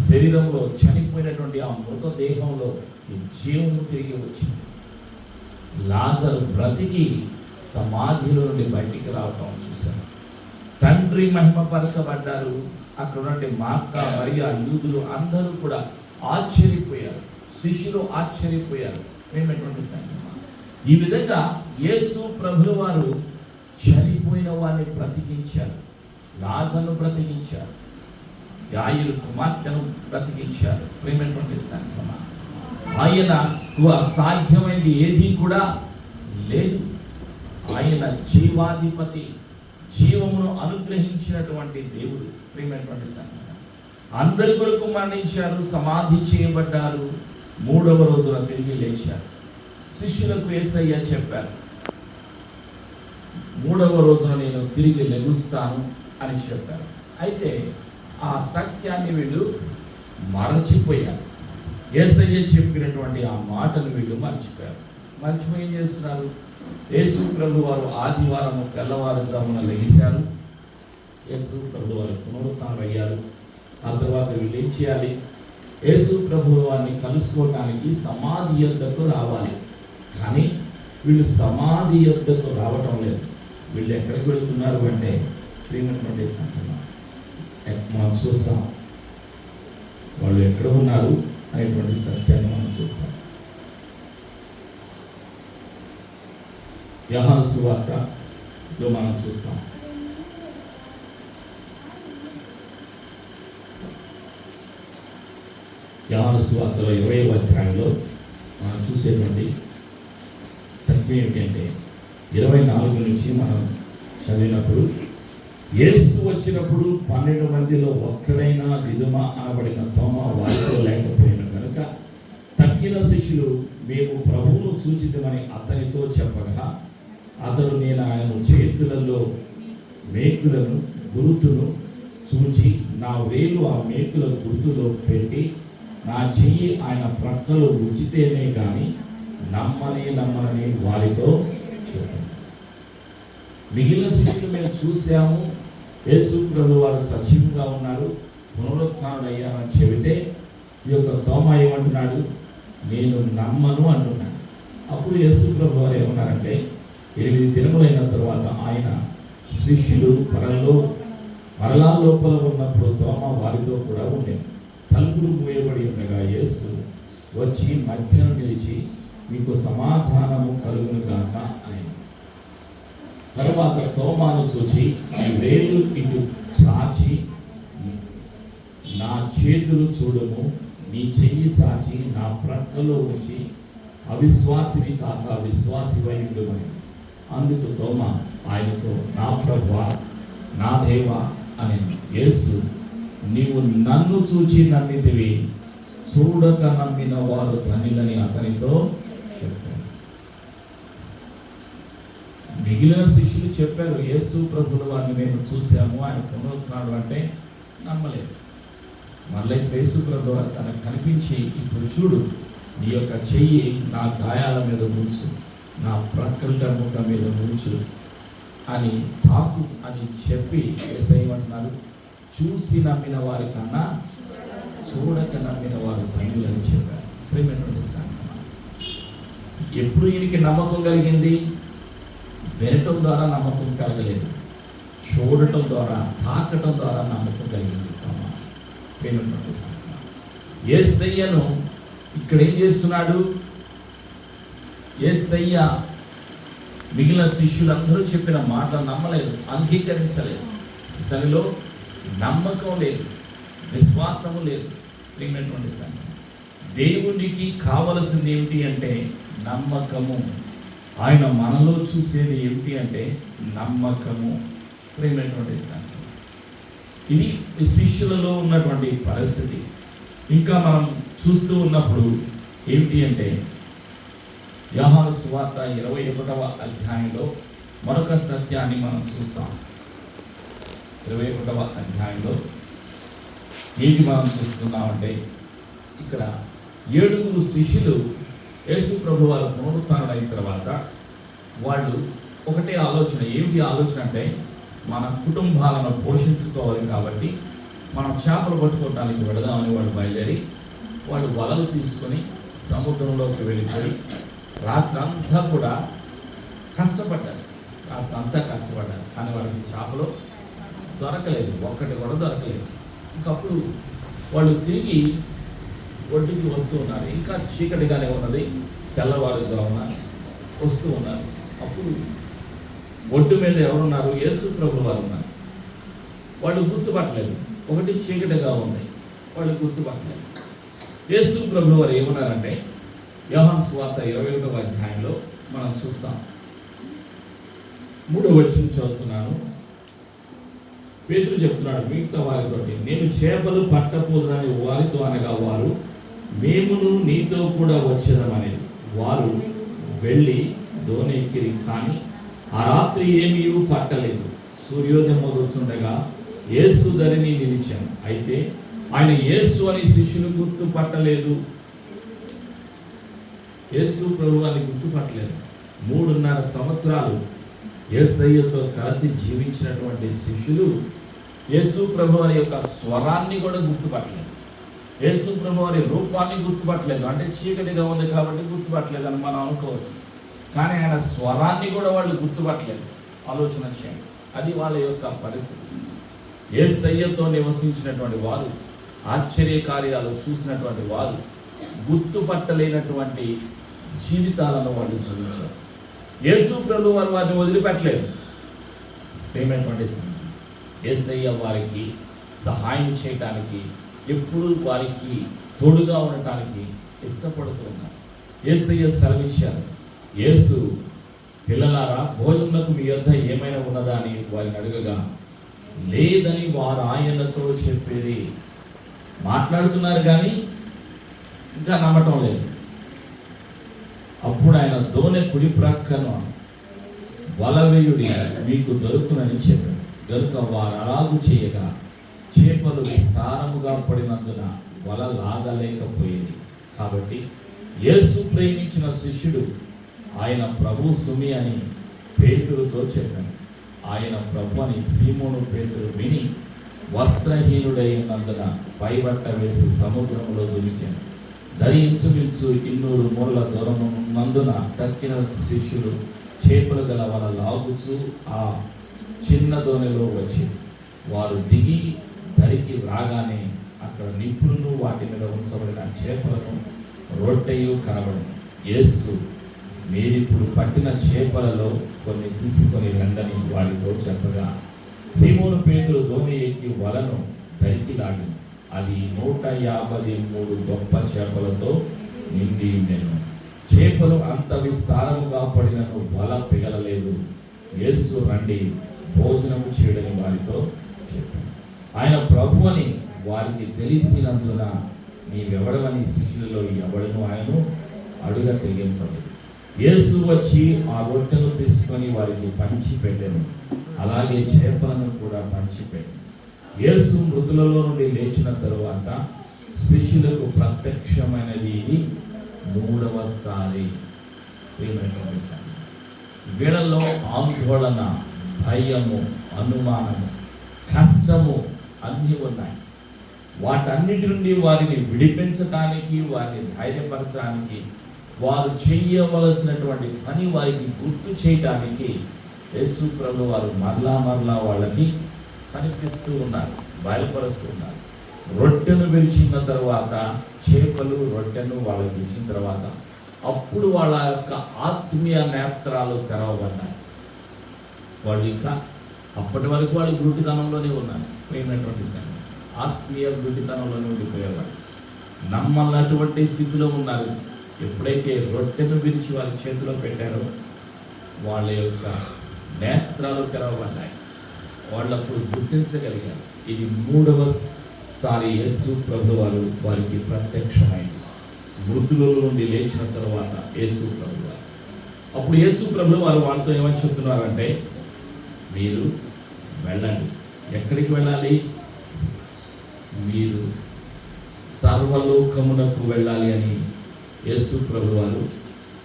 A: శరీరంలో చనిపోయినటువంటి ఆ మృతదేహంలో జీవము తిరిగి వచ్చింది. లాజరు బ్రతికి సమాధిలో నుండి బయటికి రావటం చూశారు. తండ్రి మహిమపరచబడ్డారు. అక్కడ ఉన్నటువంటి మార్త, మరియా, యూదులు అందరూ కూడా ఆశ్చర్యపోయారు. శిష్యులు ఆశ్చర్యపోయారు. ఏమైనటువంటి సంగతి. ఈ విధంగా యేసు ప్రభువు వారు చనిపోయిన వారిని బ్రతికించారు. లాజరును బ్రతికించారు. యాయిరు కుమార్తెను బ్రతికించారు. ప్రేమైనటువంటి సంగమ, ఆయనకు అసాధ్యమైనది ఏది కూడా లేదు. ఆయన జీవాధిపతి, జీవమును అనుగ్రహించినటువంటి దేవుడు. ప్రేమైనటువంటి సంగమ, అందరి కొరకు మరణించారు, సమాధి చేయబడ్డారు, 3వ రోజున తిరిగి లేచారు. శిష్యులకు యేసయ్య చెప్పారు, 3వ రోజున నేను తిరిగి లెగుస్తాను అని చెప్పారు. అయితే ఆ సత్యాన్ని వీళ్ళు మరచిపోయారు. యేసయ్య చెప్పినటువంటి ఆ మాటను వీళ్ళు మర్చిపోయారు. మర్చిపోయి ఏం చేస్తున్నారు? యేసు ప్రభు వారు ఆదివారం తెల్లవారుజామున లెగిశారు. యేసు ప్రభు వారు పునరుత్థానం అయ్యారు. ఆ తర్వాత వీళ్ళు ఏం చేయాలి? యేసు ప్రభు వారిని కలుసుకోవడానికి సమాధి యొద్దకు రావాలి. కానీ వీళ్ళు సమాధి యొద్దకు రావటం లేదు. వీళ్ళు ఎక్కడికి వెళుతున్నారు అంటే, ప్రియమైనటువంటి సంఘటన మనం చూస్తాం. వాళ్ళు ఎక్కడ ఉన్నారు అనేటువంటి సత్యాన్ని మనం చూస్తాం. యోహాను సువార్తలో మనం చూస్తాం. యోహాను సువార్తలో 20వ అధ్యాయంలో మనం చూసేటువంటి సత్యం ఏమిటంటే, 24 నుంచి మనం చదివినప్పుడు, యేసు వచ్చినప్పుడు 12 మందిలో ఒక్కడైనా దిదుమ అనబడిన తోమా వారితో లేకపోయిన కనుక తక్కిన శిష్యులు మేము ప్రభువును సూచితమని అతనితో చెప్పగా, అతడు నేను ఆయన చేతులలో మేకులను గుర్తును చూచి నా వేలు ఆ మేకుల గుర్తులో పెట్టి నా చెయ్యి ఆయన ప్రక్కలో ఉంచితేనే కానీ నమ్మనని వారితో చెప్పాను. మిగిలిన శిష్యులు మేము చూసాము, యేసు ప్రభు వారు సజీవంగా ఉన్నారు, పునరుత్థానుడు అయ్యారని చెబితే, ఈ యొక్క తోమా ఏమంటున్నాడు? నేను నమ్మను అంటున్నాడు. అప్పుడు యేసు ప్రభు వారు ఏమన్నారంటే, 8 దినములైన తర్వాత ఆయన శిష్యులు మరలా లోపల ఉన్నప్పుడు తోమా వారితో కూడా ఉండేది. తలుపులు మూయబడి ఉండగా యేసు వచ్చి మధ్యను నిలిచి, మీకు సమాధానము కలుగును గాక అని. తర్వాత తోమాను చూచి, ఈ వేలు ఇటు చాచి నా చేతులు చూడము, నీ చెయ్యి చాచి నా ప్రక్కలో ఉంచి అవిశ్వాసిని కాక విశ్వాసివై ఉండుమని. అందుకు తోమా ఆయనతో, నా ప్రభువా నా దేవా అని. యేసు, నీవు నన్ను చూచి నమ్మితివి, చూడక నమ్మిన వారు ధన్యులని అతనితో చెప్పారు. మిగిలిన శిష్యులు చెప్పారు, యేసు ప్రభుల వారిని మేము చూసాము, ఆయన పునరుత్థానుడు అంటే నమ్మలేదు. మళ్ళీ యేసు ప్రభు వారు తనకు కనిపించి, ఇప్పుడు చూడు, నీ యొక్క చెయ్యి నా గాయాల మీద ఉంచు, నా ప్రక్కల ముఖ మీద ఉంచు అని తాకు అని చెప్పి యేసయ్య అంటున్నారు, చూసి నమ్మిన వారి కన్నా చూడక నమ్మిన వారు ధన్యులని చెప్పారు. ప్రియమైనటువంటి సంగమా, ఎప్పుడు ఈయనకి నమ్మకం కలిగింది? వినటం ద్వారా నమ్మకం కలగలేదు, చూడటం ద్వారా, తాకటం ద్వారా నమ్మకం కలిగింది. ప్రియమైనటువంటి సంగమా, యేసయ్యను ఇక్కడ ఏం చేస్తున్నాడు? యేసయ్య మిగిలిన శిష్యులందరూ చెప్పిన మాట నమ్మలేదు, అంగీకరించలేదు. దానిలో నమ్మకం లేదు, విశ్వాసము లేదు. ప్రియమైనటువంటి సంగతి, దేవునికి కావలసింది ఏమిటి అంటే నమ్మకము. ఆయన మనలో చూసేది ఏమిటి అంటే నమ్మకము. ప్రియమైనటువంటి సంగతి, ఇది శిష్యులలో ఉన్నటువంటి పరిస్థితి. ఇంకా మనం చూస్తూ ఉన్నప్పుడు ఏమిటి అంటే యోహాను సువార్త 21వ అధ్యాయంలో మరొక సత్యాన్ని మనం చూస్తాం. 21వ అధ్యాయంలో ఏంటి మనం చూస్తున్నామంటే, ఇక్కడ 7 శిష్యులు యేసు ప్రభు వారు పునరుత్థానుడైన తర్వాత వాళ్ళు ఒకటే ఆలోచన. ఏమిటి ఆలోచన అంటే, మన కుటుంబాలను పోషించుకోవాలి కాబట్టి మనం చేపలు పట్టుకోవడానికి వెళదామని వాళ్ళు బయలుదేరి వాళ్ళు వలలు తీసుకొని సముద్రంలోకి వెళ్ళిపోయి రాత్రంతా కూడా కష్టపడ్డారు. కానీ వాళ్ళకి చేపలు దొరకలేదు, ఒక్కటి కూడా దొరకలేదు. ఇంకప్పుడు వాళ్ళు తిరిగి ఒడ్డుకి వస్తూ ఉన్నారు. ఇంకా చీకటిగానే ఉన్నది, తెల్లవారుజామున వస్తూ ఉన్నారు. అప్పుడు ఒడ్డు మీద ఎవరున్నారు? యేసు ప్రభువు వారు ఉన్నారు. వాళ్ళు గుర్తుపట్టలేదు, ఒకటి చీకటిగా ఉంది, వాళ్ళు గుర్తుపట్టలేదు. యేసు ప్రభువు వారు ఏమన్నారంటే, యోహాను సువార్త 21వ అధ్యాయంలో మనం చూస్తాం. 3వ వచనం చదువుతున్నాను. పేతురు చెప్తున్నాడు మిగతా వారితో, నేను చేపలు పట్టపోదునని వారితో అనగా వారు, మేమును నీతో కూడా వచ్చేదమని. వారు వెళ్ళి దోణి ఎక్కిరి, కానీ ఆ రాత్రి ఏమీ పట్టలేదు. సూర్యోదయం మొదలుచుండగా యేసు ధరిని నిలిచాను. అయితే ఆయన యేసు అని శిష్యులు గుర్తుపట్టలేదు. యేసు ప్రభు అని గుర్తుపట్టలేదు. 3.5 సంవత్సరాలు యేసయ్యతో కలిసి జీవించినటువంటి శిష్యులు యేసు ప్రభు వారి యొక్క స్వరాన్ని కూడా గుర్తుపట్టలేదు, యేసు ప్రభు వారి రూపాన్ని గుర్తుపట్టలేదు. అంటే చీకటిగా ఉంది కాబట్టి గుర్తుపట్టలేదు అని మనం అనుకోవచ్చు, కానీ ఆయన స్వరాన్ని కూడా వాళ్ళు గుర్తుపట్టలేదు. ఆలోచన చేయండి, అది వాళ్ళ యొక్క పరిస్థితి. యేసయ్యతో నివసించినటువంటి వారు, ఆశ్చర్య కార్యాలు చూసినటువంటి వారు గుర్తుపట్టలేనటువంటి జీవితాలను వాళ్ళు జీవించారు. యేసు ప్రభు వారు వారిని వదిలిపెట్టలేదు. ఏమైనటువంటి యేసయ్య వారికి సహాయం చేయటానికి, ఎప్పుడు వారికి తోడుగా ఉండటానికి ఇష్టపడుతున్నారు. యేసయ్య సెలవిచ్చారు. యేసు, పిల్లలారా, భోజనకు మీ యొద్ద ఏమైనా ఉన్నదా అని వారిని అడగగా లేదని వారు ఆయనతో చెప్పేది. మాట్లాడుతున్నారు కానీ ఇంకా నమ్మటం లేదు. అప్పుడు ఆయన దోణి కుడి ప్రక్కన వలవేయుడి మీకు దొరుకునని చెప్పాడు. గనుక వారు అలాగు చేయగా చేపలు విస్తారముగా పడినందున వల లాగలేకపోయింది. కాబట్టి యేసు ప్రేమించిన శిష్యుడు ఆయన ప్రభు సుమి అని పేతురుతో చెప్పాను. ఆయన ప్రభు అని సీమోను పేతురు విని వస్త్రహీనుడై ఉన్నందున పైబట్ట వేసి సముద్రంలో దుమికాను. ఇంచుమించు 200 మూరల దూరం ఉన్నందున తక్కిన శిష్యులు చేపలు గల వల లాగుచూ ఆ చిన్న దోణిలో వచ్చి వారు దిగి దరికి రాగానే అక్కడ నిప్పులను వాటి మీద ఉంచబడిన చేపలను రొట్టెయు కనబడింది. యేసు, మీరిప్పుడు పట్టిన చేపలలో కొన్ని తీసుకొని రండని వారితో చెప్పగా సీమోను పేతురు దోణి ఎక్కి వలను దరికి లాగింది. అది 153 గొప్ప చేపలతో నిండి ఉండెను. చేపలు అంత విస్తారముగా పడినను వల పిగలలేదు. యేసు, రండి భోజనము చేయడని వారితో చెప్పాను. ఆయన ప్రభు అని వారికి తెలిసినందున నీవెవడవని శిష్యులలో ఎవడను ఆయనను అడుగ తెగింపలేదు. యేసు వచ్చి ఆ రొట్టెను తీసుకొని వారికి పంచిపెట్టెను. అలాగే చేపలను కూడా పంచిపెట్టెను. యేసు మృతులలో నుండి లేచిన తరువాత శిష్యులకు ప్రత్యక్షమైనది ఇది 3వ సారి. వీళ్ళలో ఆందోళన, భయము, అనుమానం, కష్టము అన్నీ ఉన్నాయి. వాటన్నిటి నుండి వారిని విడిపించటానికి, వారిని ధైర్యపరచడానికి, వారు చేయవలసినటువంటి పని వారికి గుర్తు చేయటానికి యేసు ప్రభు వారు మరలా వాళ్ళకి కనిపిస్తూ ఉన్నారు, బయలుపరుస్తూ ఉన్నారు. రొట్టెను విరిచిన తర్వాత, చేపలు రొట్టెను వాళ్ళకి ఇచ్చిన తర్వాత అప్పుడు వాళ్ళ యొక్క ఆత్మీయ నేత్రాలు తెరవబడ్డాయి. వాళ్ళు ఇంకా అప్పటి వరకు వాళ్ళు గుడ్డితనంలోనే ఉన్నారు. పోయినటువంటి సంగతి ఆత్మీయ గుడ్డితనంలోనే ఉండిపోయేవాళ్ళు, నమ్మన్నటువంటి స్థితిలో ఉన్నారు. ఎప్పుడైతే రొట్టెను విరిచి వారి చేతిలో పెట్టారో వాళ్ళ యొక్క నేత్రాలు తెరవబడ్డాయి. వాళ్ళప్పుడు గుర్తించగలిగారు. ఇది 3వసారి యేసు ప్రభు వారు వారికి ప్రత్యక్షమైంది. మృతుల నుండి లేచిన తర్వాత యేసు ప్రభు వారు. అప్పుడు యేసు ప్రభు వారు వాళ్ళతో ఏమని చెప్తున్నారంటే, మీరు వెళ్ళండి. ఎక్కడికి వెళ్ళాలి? మీరు సర్వలోకమునకు వెళ్ళాలి అని యేసు ప్రభు వారు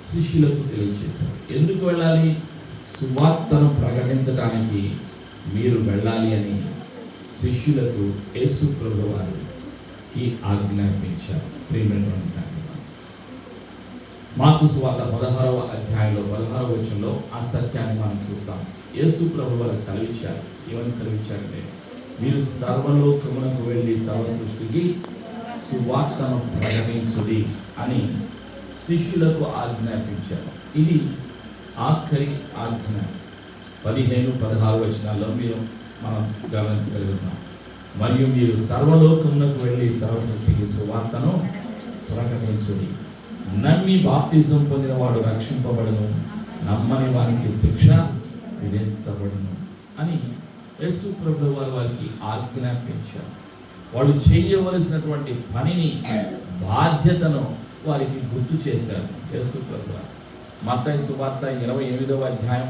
A: శిష్యులకు తెలియజేశారు. ఎందుకు వెళ్ళాలి? సువార్తను ప్రకటించడానికి మీరు వెళ్ళాలి అని శిష్యులకు యేసు ప్రభు వారికి ఆజ్ఞాపించారు. ప్రియమైనటువంటి సంగతి, మార్కు సువార్త 16వ అధ్యాయంలో 16వ వచనంలో ఆ సత్యాన్ని మనం చూస్తాం. యేసు ప్రభు వారు సెలవిచ్చారు. ఏమని సెలవిచ్చారంటే, మీరు సర్వలోకమునకు వెళ్ళి సర్వ సృష్టికి సువార్తను ప్రకటించుడి అని శిష్యులకు ఆజ్ఞాపించారు. ఇది ఆఖరి ఆజ్ఞ. 15-16 వచనాల్లో మనం గమనించగలుగుతాం. మరియు మీరు సర్వలోకమునకు వెళ్ళి సర్వ సృష్టికి సువార్తను ప్రకటించుడి. నమ్మి బాప్తిజం పొందిన వాడు రక్షింపబడును, నమ్మని వారికి శిక్ష విధించబడును అని యేసు ప్రభు వారు వారికి ఆజ్ఞాపించారు. వాళ్ళు చేయవలసినటువంటి పనిని, బాధ్యతను వారికి గుర్తు చేశారు యేసు ప్రభు వారు. మత్తయి సువార్త 28వ అధ్యాయం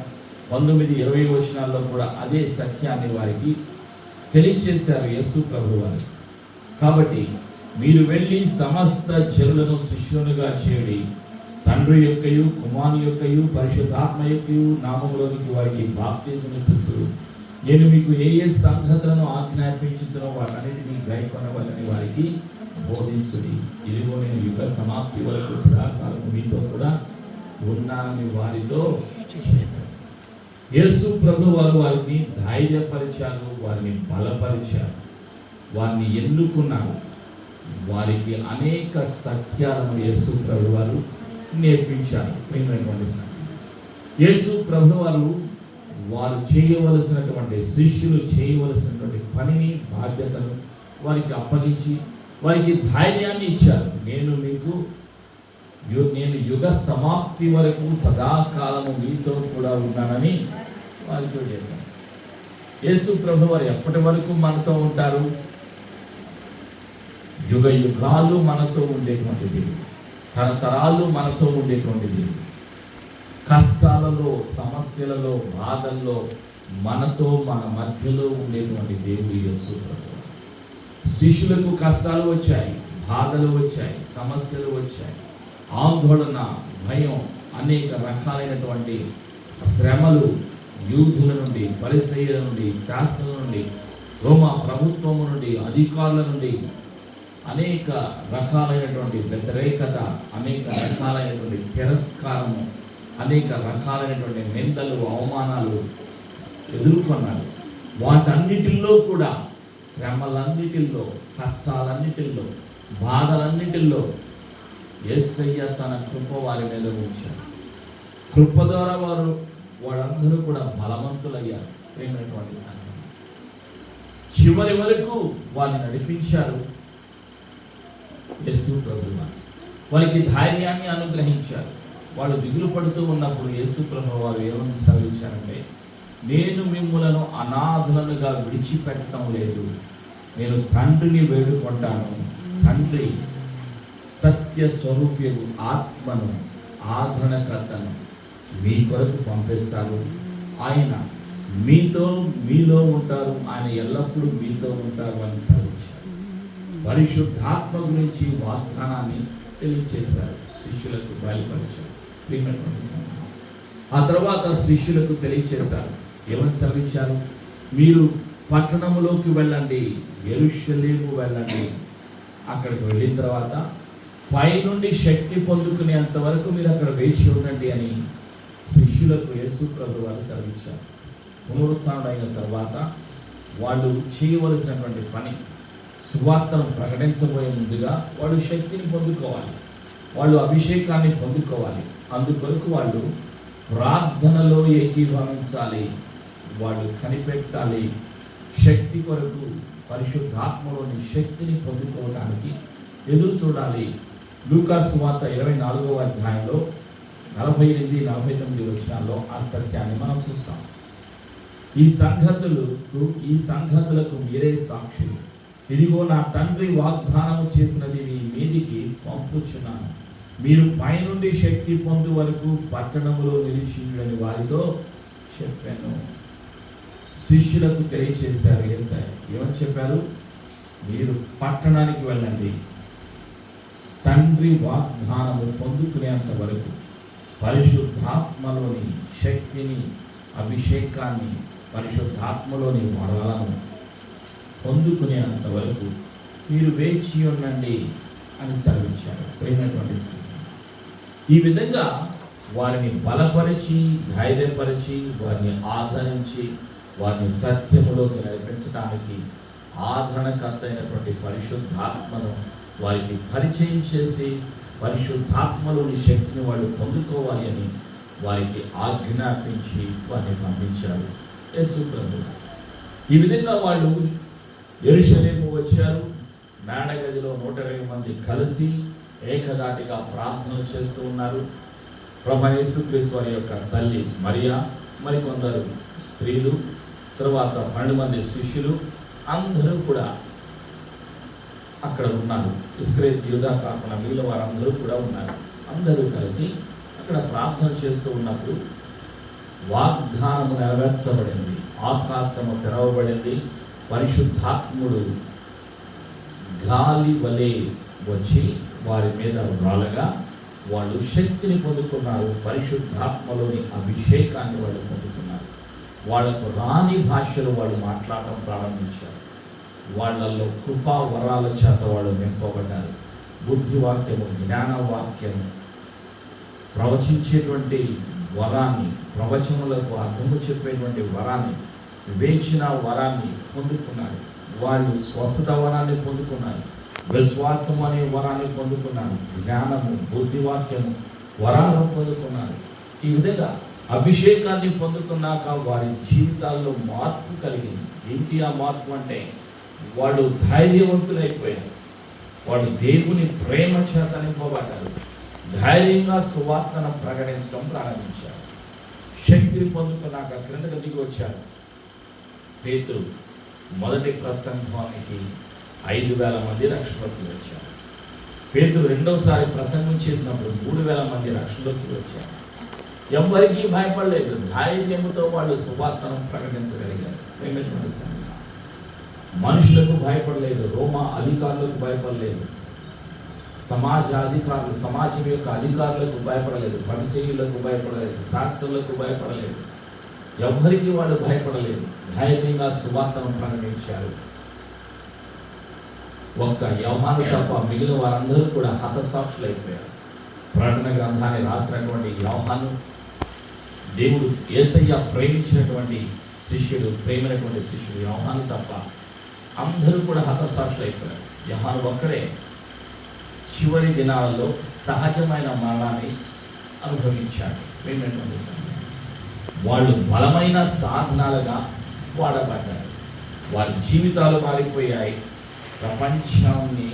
A: 19-20 వచనాల్లో కూడా అదే సత్యాన్ని వారికి తెలియచేశారు యేసు ప్రభు వారు. కాబట్టి మీరు వెళ్ళి సమస్త జనులను శిష్యులుగా చేయండి, తండ్రి యొక్కయు కుమారుని యొక్కయు పరిశుద్ధాత్మ యొక్కయు నామములోనికి వారికి బాప్తిజం ఇచ్చుచు, నేను మీకు ఏ ఏ సంగతులను ఆజ్ఞాపించుతున్నో వాటన్నిటిని గైకొనవలని వారికి బోధించుడి. ఇదిగో నేను యుగ సమాప్తి వరకు సదాకాలం మీతో కూడా ఉన్నానని వారితో చెప్పారు. యేసు ప్రభు వారు వారిని ధైర్యపరిచారు, వారిని బలపరిచారు, వారిని ఎన్నుకున్నారు. వారికి అనేక సత్యాలను యేసు ప్రభు వారు నేర్పించారు. యేసు ప్రభు వారు చేయవలసినటువంటి, శిష్యులు చేయవలసినటువంటి పనిని, బాధ్యతను వారికి అప్పగించి వారికి ధైర్యాన్ని ఇచ్చారు. నేను యుగ సమాప్తి వరకు సదాకాలము మీతో కూడా ఉన్నానని వారితో చెప్పారు. యేసు ప్రభు వారు ఎప్పటి వరకు మనతో ఉంటారు? యుగ యుగాలు మనతో ఉండేటువంటి దేవుడు, తరతరాలు మనతో ఉండేటువంటి దేవుడు. కష్టాలలో, సమస్యలలో, బాధల్లో మనతో, మన మధ్యలో ఉండేటువంటి దేవుడు యేసు ప్రభు. శిష్యులకు కష్టాలు వచ్చాయి, బాధలు వచ్చాయి, సమస్యలు వచ్చాయి, ఆందోళన, భయం, అనేక రకాలైనటువంటి శ్రమలు యూదుల నుండి, పరిసయ్యుల నుండి, శాస్త్రుల నుండి, రోమా ప్రభుత్వము నుండి, అధికారుల నుండి అనేక రకాలైనటువంటి వ్యతిరేకత, అనేక రకాలైనటువంటి తిరస్కారము, అనేక రకాలైనటువంటి నిందలు, అవమానాలు ఎదుర్కొన్నారు. వాటన్నిటిల్లో కూడా, శ్రమలన్నిటిల్లో, కష్టాలన్నిటిల్లో, బాధలన్నిటిల్లో యేసయ్య తన కృప వారి మీద ఉంచారు. కృప ద్వారా వాళ్ళందరూ కూడా బలవంతులయ్యారు. ప్రేమైనటువంటి సంఘం చివరి వరకు వారిని నడిపించారు యేసు ప్రభు. వారికి ధైర్యాన్ని అనుగ్రహించారు. వాళ్ళు దిగులు పడుతూ ఉన్నప్పుడు యేసు ప్రభు వారు ఏమని సెలవిచ్చారంటే, నేను మిమ్ములను అనాథులుగా విడిచిపెట్టడం లేదు, నేను తండ్రిని వేడుకుంటాను, తండ్రి సత్య స్వరూప్యకు ఆత్మను, ఆదరణకర్తను మీ కొరకు పంపిస్తారు. ఆయన మీలో ఉంటారు, ఆయన ఎల్లప్పుడూ మీతో ఉంటారు అని సెలవిచ్చారు. పరిశుద్ధాత్మ గురించి వాగ్దానాన్ని తెలియచేశారు, శిష్యులకు బయలుపరిచారు. ఆ తర్వాత శిష్యులకు తెలియచేశారు. ఏమని సెలవిచ్చారు? మీరు పట్టణములోకి వెళ్ళండి, యెరూషలేము వెళ్ళండి. అక్కడికి వెళ్ళిన తర్వాత పైనుండి శక్తి పొందుకునేంత వరకు మీరు అక్కడ వేచి ఉండండి అని శిష్యులకు యేసు ప్రభు వారు సెలవిచ్చారు. పునరుత్థానుడైన తర్వాత వాళ్ళు చేయవలసినటువంటి పని, సువార్తను ప్రకటించబోయే ముందుగా వాళ్ళు శక్తిని పొందుకోవాలి, వాళ్ళు అభిషేకాన్ని పొందుకోవాలి. అందుకొరకు వాళ్ళు ప్రార్థనలో ఏకీభవించాలి, వాళ్ళు కనిపెట్టాలి. శక్తి కొరకు, పరిశుద్ధాత్మలోని శక్తిని పొందుకోవడానికి ఎదురు చూడాలి. లూకా సువార్త 24వ అధ్యాయంలో 48-49 వచనాల్లో ఆ సత్యాన్ని మనం చూస్తాం. ఈ సంగతులకు మీరే సాక్షులు. ఇదిగో నా తండ్రి వాగ్దానము చేసినది మీ మీదికి పంపుచున్నాను. మీరు పైనుండి శక్తి పొందు వరకు పట్టణములో నిలిచిండని వారితో చెప్పాను. శిష్యులకు తెలియచేశారు యేసయ్య. ఏమని చెప్పారు? మీరు పట్టణానికి వెళ్ళండి, తండ్రి వాగ్దానము పొందుకునేంత వరకు పరిశుద్ధాత్మలోని శక్తిని, అభిషేకాన్ని, పరిశుద్ధాత్మలోని వరాలను పొందుకునేంత వరకు మీరు వేచి ఉండండి అని సెలవిచ్చారు. ప్రేమైనటువంటి ఈ విధంగా వారిని బలపరిచి, ధైర్యపరిచి, వారిని ఆదరించి, వారిని సత్యములోకి నడిపించడానికి ఆదరణకర్త అయినటువంటి పరిశుద్ధాత్మను వారికి పరిచయం చేసి, పరిశుద్ధాత్మలోని శక్తిని వాళ్ళు పొందుకోవాలి అని వారికి ఆజ్ఞాపించి వారిని పంపించారు యేసు ప్రభువు. ఈ విధంగా వాళ్ళు యెరూషలేము వచ్చారు. మేడగదిలో 120 మంది కలిసి ఏకదాటిగా ప్రార్థన చేస్తూ ఉన్నారు. ప్రభువైన యేసుక్రీస్తు వారి యొక్క తల్లి మరియా, మరికొందరు స్త్రీలు, తర్వాత 12 మంది శిష్యులు అందరూ కూడా అక్కడ ఉన్నారు. ఇస్కరియోతు యూదా కాకుండా మిగిలిన వారందరూ కూడా ఉన్నారు. అందరూ కలిసి అక్కడ ప్రార్థన చేస్తూ ఉన్నప్పుడు వాగ్దానము నెరవేర్చబడింది, ఆకాశము తెరవబడింది. పరిశుద్ధాత్ముడు గాలి వలె వచ్చి వారి మీద రాలగా వాళ్ళు శక్తిని పొందుకున్నారు. పరిశుద్ధాత్మలోని అభిషేకాన్ని వాళ్ళు పొందుకున్నారు. వాళ్ళకు రాని భాషలు వాళ్ళు మాట్లాడటం ప్రారంభించారు. వాళ్ళల్లో కృపా వరాల చేత వాళ్ళు నింపబడ్డారు. బుద్ధివాక్యము, జ్ఞానవాక్యము, ప్రవచించేటువంటి వరాన్ని, ప్రవచనలకు అర్థము చెప్పేటువంటి వరాన్ని, వివేచన వరాన్ని పొందుకున్నారు. వాళ్ళు స్వస్థత వరాన్ని పొందుకున్నారు, విశ్వాసం అనే వరాన్ని పొందుకున్నారు, జ్ఞానము, బుద్ధివాక్యము వరాలను పొందుకున్నారు. ఈ విధంగా అభిషేకాన్ని పొందుకున్నాక వారి జీవితాల్లో మార్పు కలిగింది. ఏంటి ఆ మార్పు అంటే? వాళ్ళు ధైర్యవంతులైపోయారు. వాళ్ళు దేవుని ప్రేమ చేత నింపబడ్డారు. ధైర్యంగా సువార్తను ప్రకటించడం ప్రారంభించారు. శక్తిని పొందుకున్నాక క్రిందకు దిగి వచ్చారు. పేతురు మొదటి ప్రసంగానికి 5,000 మంది రక్షణలోకి వచ్చారు. పేతురు రెండవసారి ప్రసంగం చేసినప్పుడు 3,000 మంది రక్షణలోకి వచ్చారు. ఎవరికీ భయపడలేదు. ధైర్యంతో వాళ్ళు సువార్తను ప్రకటించగలిగారు. మనుషులకు భయపడలేదు, రోమా అధికారులకు భయపడలేదు, సమాజ అధికారులు, సమాజం యొక్క అధికారులకు భయపడలేదు, పరిసయ్యులకు భయపడలేదు, శాస్త్రులకు భయపడలేదు. ఎవరికి వాళ్ళు భయపడలేదు. ధైర్యంగా సువార్తను ప్రకటించారు. ఒక్క యోహాను తప్ప మిగిలిన వారందరూ కూడా హతసాక్షులైపోయారు. ప్రకటన గ్రంథాన్ని రాసినటువంటి యోహాను, దేవుడు యేసయ్య ప్రేమించినటువంటి శిష్యుడు, ప్రేమైనటువంటి శిష్యుడు యోహాను తప్ప అందరూ కూడా హతసాక్షులైపోయారు. యోహాను ఒక్కడే చివరి దినాలలో సహజమైన మరణాన్ని అనుభవించాడు. ప్రేమైనటువంటి వాళ్ళు బలమైన సాధనాలుగా వాడబడ్డారు. వారి జీవితాలు మారిపోయాయి. ప్రపంచాన్ని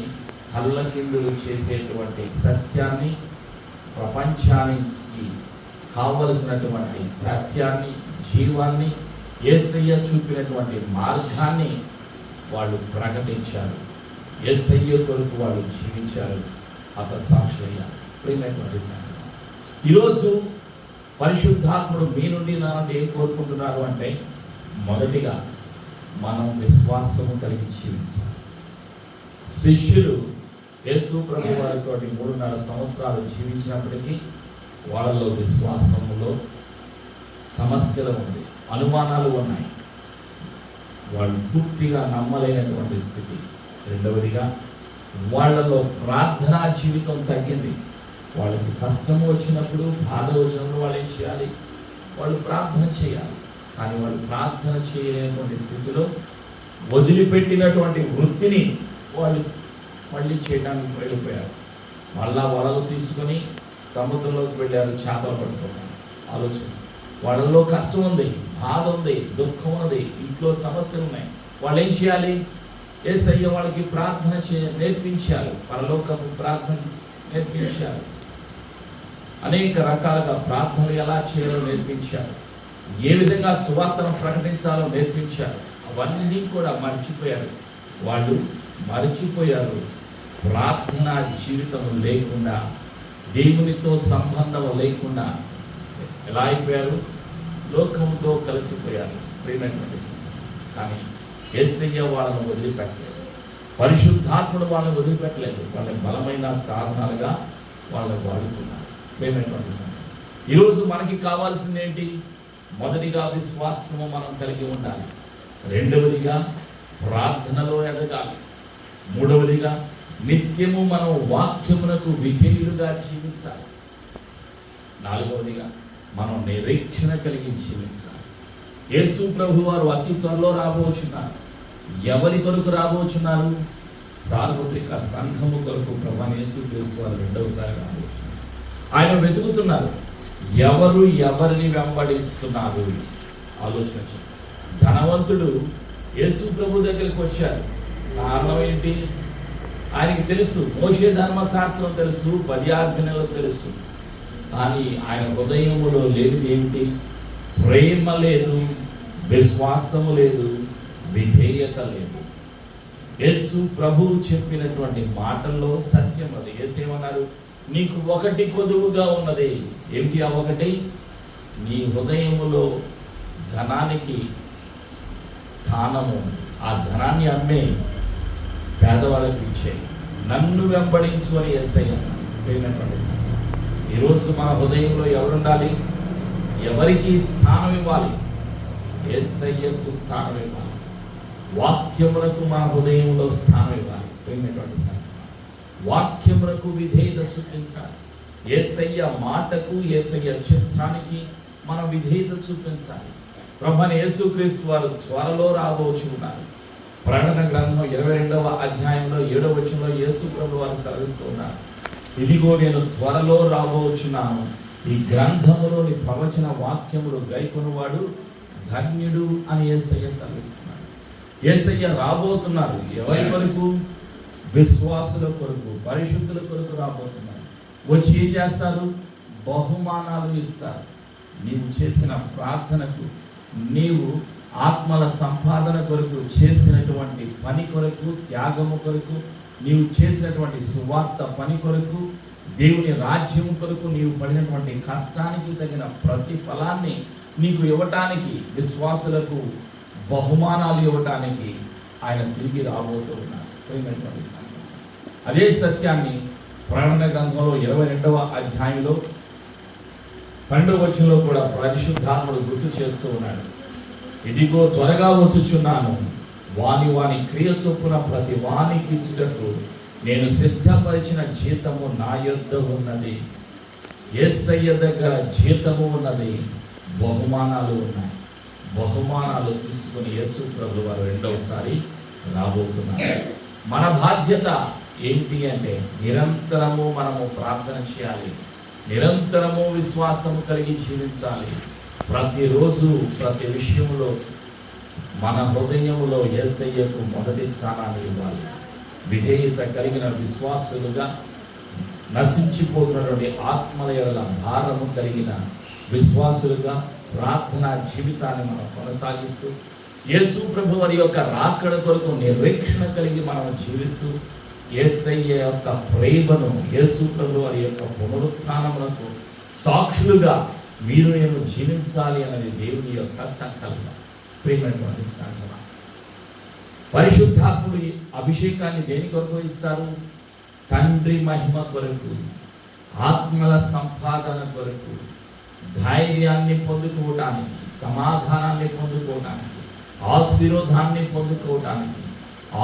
A: కళ్ళకిందులు చేసేటువంటి సత్యాన్ని, ప్రపంచానికి కావలసినటువంటి సత్యాన్ని, జీవాన్ని, యేసయ్య చూపినటువంటి మార్గాన్ని వాళ్ళు ప్రకటించారు. యేసయ్య కొరకు వాళ్ళు జీవించారు. హతసాక్షులయ్యారు. ప్రియమైనటువంటి సంగతి, ఈరోజు పరిశుద్ధాత్ముడు మీ నుండి నా నుండి ఏం కోరుకుంటున్నారు అంటే, మొదటిగా మనం విశ్వాసము కలిగి జీవించాలి. శిష్యులు యేసు ప్రభు వారితో 3.5 సంవత్సరాలు జీవించినప్పటికీ వాళ్ళలో విశ్వాసములో సమస్యలు ఉంది, అనుమానాలు ఉన్నాయి. వాళ్ళు పూర్తిగా నమ్మలేనటువంటి స్థితి. రెండవదిగా వాళ్ళలో ప్రార్థనా జీవితం తగ్గింది. వాళ్ళకి కష్టం వచ్చినప్పుడు, బాధ వచ్చినప్పుడు వాళ్ళు ఏం చేయాలి? వాళ్ళు ప్రార్థన చేయాలి. కానీ వాళ్ళు ప్రార్థన చేయలేనటువంటి స్థితిలో వదిలిపెట్టినటువంటి వృత్తిని వాళ్ళు మళ్ళీ చేయడానికి వెళ్ళిపోయారు. మళ్ళా వలలు తీసుకొని సముద్రంలోకి వెళ్ళారు చేపలు పట్టుకోవడానికి. ఆలోచన. వాళ్ళలో కష్టం ఉంది, బాధ ఉంది, దుఃఖం ఉంది, ఇంట్లో సమస్యలు ఉన్నాయి. వాళ్ళు ఏం చేయాలి? యేసయ్య వాళ్ళకి ప్రార్థన నేర్పించారు. పరలోకపు ప్రార్థన నేర్పించారు. అనేక రకాలుగా ప్రార్థనలు ఎలా చేయాలో నేర్పించారు. ఏ విధంగా సువార్తను ప్రకటించాలో నేర్పించారు. అవన్నీ కూడా మర్చిపోయారు. వాళ్ళు మర్చిపోయారు. ప్రార్థనా జీవితం లేకుండా, దేవునితో సంబంధం లేకుండా ఎలా అయిపోయారు? లోకంతో కలిసిపోయారు. ప్రియమైనటువంటి కానీ యేసయ్య వాళ్ళను వదిలిపెట్టలేదు. పరిశుద్ధాత్ముడు వాళ్ళని వదిలిపెట్టలేదు. వాళ్ళని బలమైన సాధనాలుగా వాళ్ళని వాడుకున్నారు. ప్రియమైనటువంటి ఈరోజు మనకి కావాల్సింది ఏంటి? మొదటిగా విశ్వాసము మనం కలిగి ఉండాలి. రెండవదిగా ప్రార్థనలో ఎదగాలి. మూడవదిగా నిత్యము మనం వాక్యమునకు విధేయులుగా జీవించాలి. నాలుగవదిగా మనం నిరీక్షణ కలిగి జీవించాలి. యేసు ప్రభు వారు అతి త్వరలో రాబోచున్నారు. ఎవరి కొరకు రాబోచున్నారు? సార్వత్రిక సంఘము కొరకు ప్రభువైన యేసుక్రీస్తు వారు రెండవసారి రాబోచున్నారు. ఆయన వెతుకుతున్నారు. ఎవరు ఎవరిని వెంబడిస్తున్నారు? ఆలోచించండి. ధనవంతుడు యేసు ప్రభు దగ్గరికి వచ్చారు. కారణం ఏంటి? ఆయనకి తెలుసు, మోషే ధర్మశాస్త్రం తెలుసు, 10 ఆజ్ఞలు తెలుసు. కానీ ఆయన హృదయములో లేదు ఏమిటి? ప్రేమ లేదు, విశ్వాసము లేదు, విధేయత లేదు. యేసు ప్రభువు చెప్పినటువంటి మాటల్లో సత్యం అది. యేసేమన్నారు? నీకు ఒకటి కొదువుగా ఉన్నది. ఏమిటి ఆ ఒకటి? నీ హృదయములో ధనానికి స్థానము, ఆ ధనాన్ని అమ్మే పేదవాళ్ళకి ఇచ్చేయి, నన్ను వెంబడించు అని యేసయ్య అన్నారు. ఈరోజు మన హృదయంలో ఎవరుండాలి? ఎవరికి స్థానం ఇవ్వాలి? యేసయ్యకు స్థానం ఇవ్వాలి. వాక్యమునకు మన హృదయంలో స్థానం ఇవ్వాలి. ప్రియమైనటువంటి సంగతి, వాక్యమునకు విధేయత చూపించాలి. యేసయ్య మాటకు, యేసయ్య చిత్తానికి మనం విధేయత చూపించాలి. ప్రభువైన యేసుక్రీస్తు వారు త్వరలో రాబోచున్నారు. ప్రకటన గ్రంథం 22వ అధ్యాయంలో 7వ వచనంలో యేసు ప్రభు వారు సెలవిస్తూ ఉన్నారు. ఇదిగో నేను త్వరలో రాబోచున్నాను. ఈ గ్రంథములోని ప్రవచన వాక్యములు గైకొనువాడు ధన్యుడు అని యేసయ్య సెలవిస్తున్నాడు. యేసయ్య రాబోతున్నారు. ఎవరి కొరకు? విశ్వాసుల కొరకు, పరిశుద్ధుల కొరకు రాబోతున్నారు. వచ్చి ఏం చేస్తారు? బహుమానాలు ఇస్తారు. నీవు చేసిన ప్రార్థనకు, నీవు ఆత్మల సంపాదన కొరకు చేసినటువంటి పని కొరకు, త్యాగము కొరకు, నీవు చేసినటువంటి సువార్త పని కొరకు, దేవుని రాజ్యం కొరకు నీవు పడినటువంటి కష్టానికి తగిన ప్రతిఫలాన్ని నీకు ఇవ్వటానికి, విశ్వాసులకు బహుమానాలు ఇవ్వటానికి ఆయన తిరిగి రాబోతూ ఉన్నారు. అదే సత్యాన్ని ప్రకటన గ్రంథంలో 22వ అధ్యాయంలో 12వ వచనంలో కూడా పరిశుద్ధాత్ముడు గుర్తు చేస్తూ ఉన్నాడు. ఇదిగో త్వరగా వచ్చుచున్నాను, వాని క్రియ చొప్పున ప్రతి వానికి ఇచ్చుటకు నేను సిద్ధపరిచిన జీతము నా యొద్ద ఉన్నది. యేసయ్య దగ్గర జీతము ఉన్నది, బహుమానాలు ఉన్నాయి. బహుమానాలు తీసుకుని యేసు ప్రభువు వారు రెండవసారి రాబోతున్నారు. మన బాధ్యత ఏంటి అంటే నిరంతరము మనము ప్రార్థన చేయాలి. నిరంతరము విశ్వాసము కలిగి జీవించాలి. ప్రతిరోజు ప్రతి విషయంలో మన హృదయంలో యేసయ్యకు మొదటి స్థానాన్ని ఇవ్వాలి. విధేయత కలిగిన విశ్వాసులుగా, నశించిపోతున్నటువంటి ఆత్మల యొక్క భారము కలిగిన విశ్వాసులుగా ప్రార్థనా జీవితాన్ని మనం కొనసాగిస్తూ, యేసు ప్రభు వారి యొక్క రాకడ కొరకు నిరీక్షణ కలిగి మనం జీవిస్తూ, యేసయ్య యొక్క ప్రేమను, యేసు ప్రభు వారి యొక్క పునరుత్థానమునకు సాక్షులుగా మీరు నేను జీవించాలి అన్నది దేవుని యొక్క సంకల్పం. ప్రేమైనటువంటి సంకల్పం. పరిశుద్ధాత్ముడు అభిషేకాన్ని దేని కొరకు ఇస్తారు? తండ్రి మహిమ కొరకు, ఆత్మల సంపాదన కొరకు, ధైర్యాన్ని పొందుకోవటానికి, సమాధానాన్ని పొందుకోవటానికి, ఆశీర్వాదాన్ని పొందుకోవటానికి,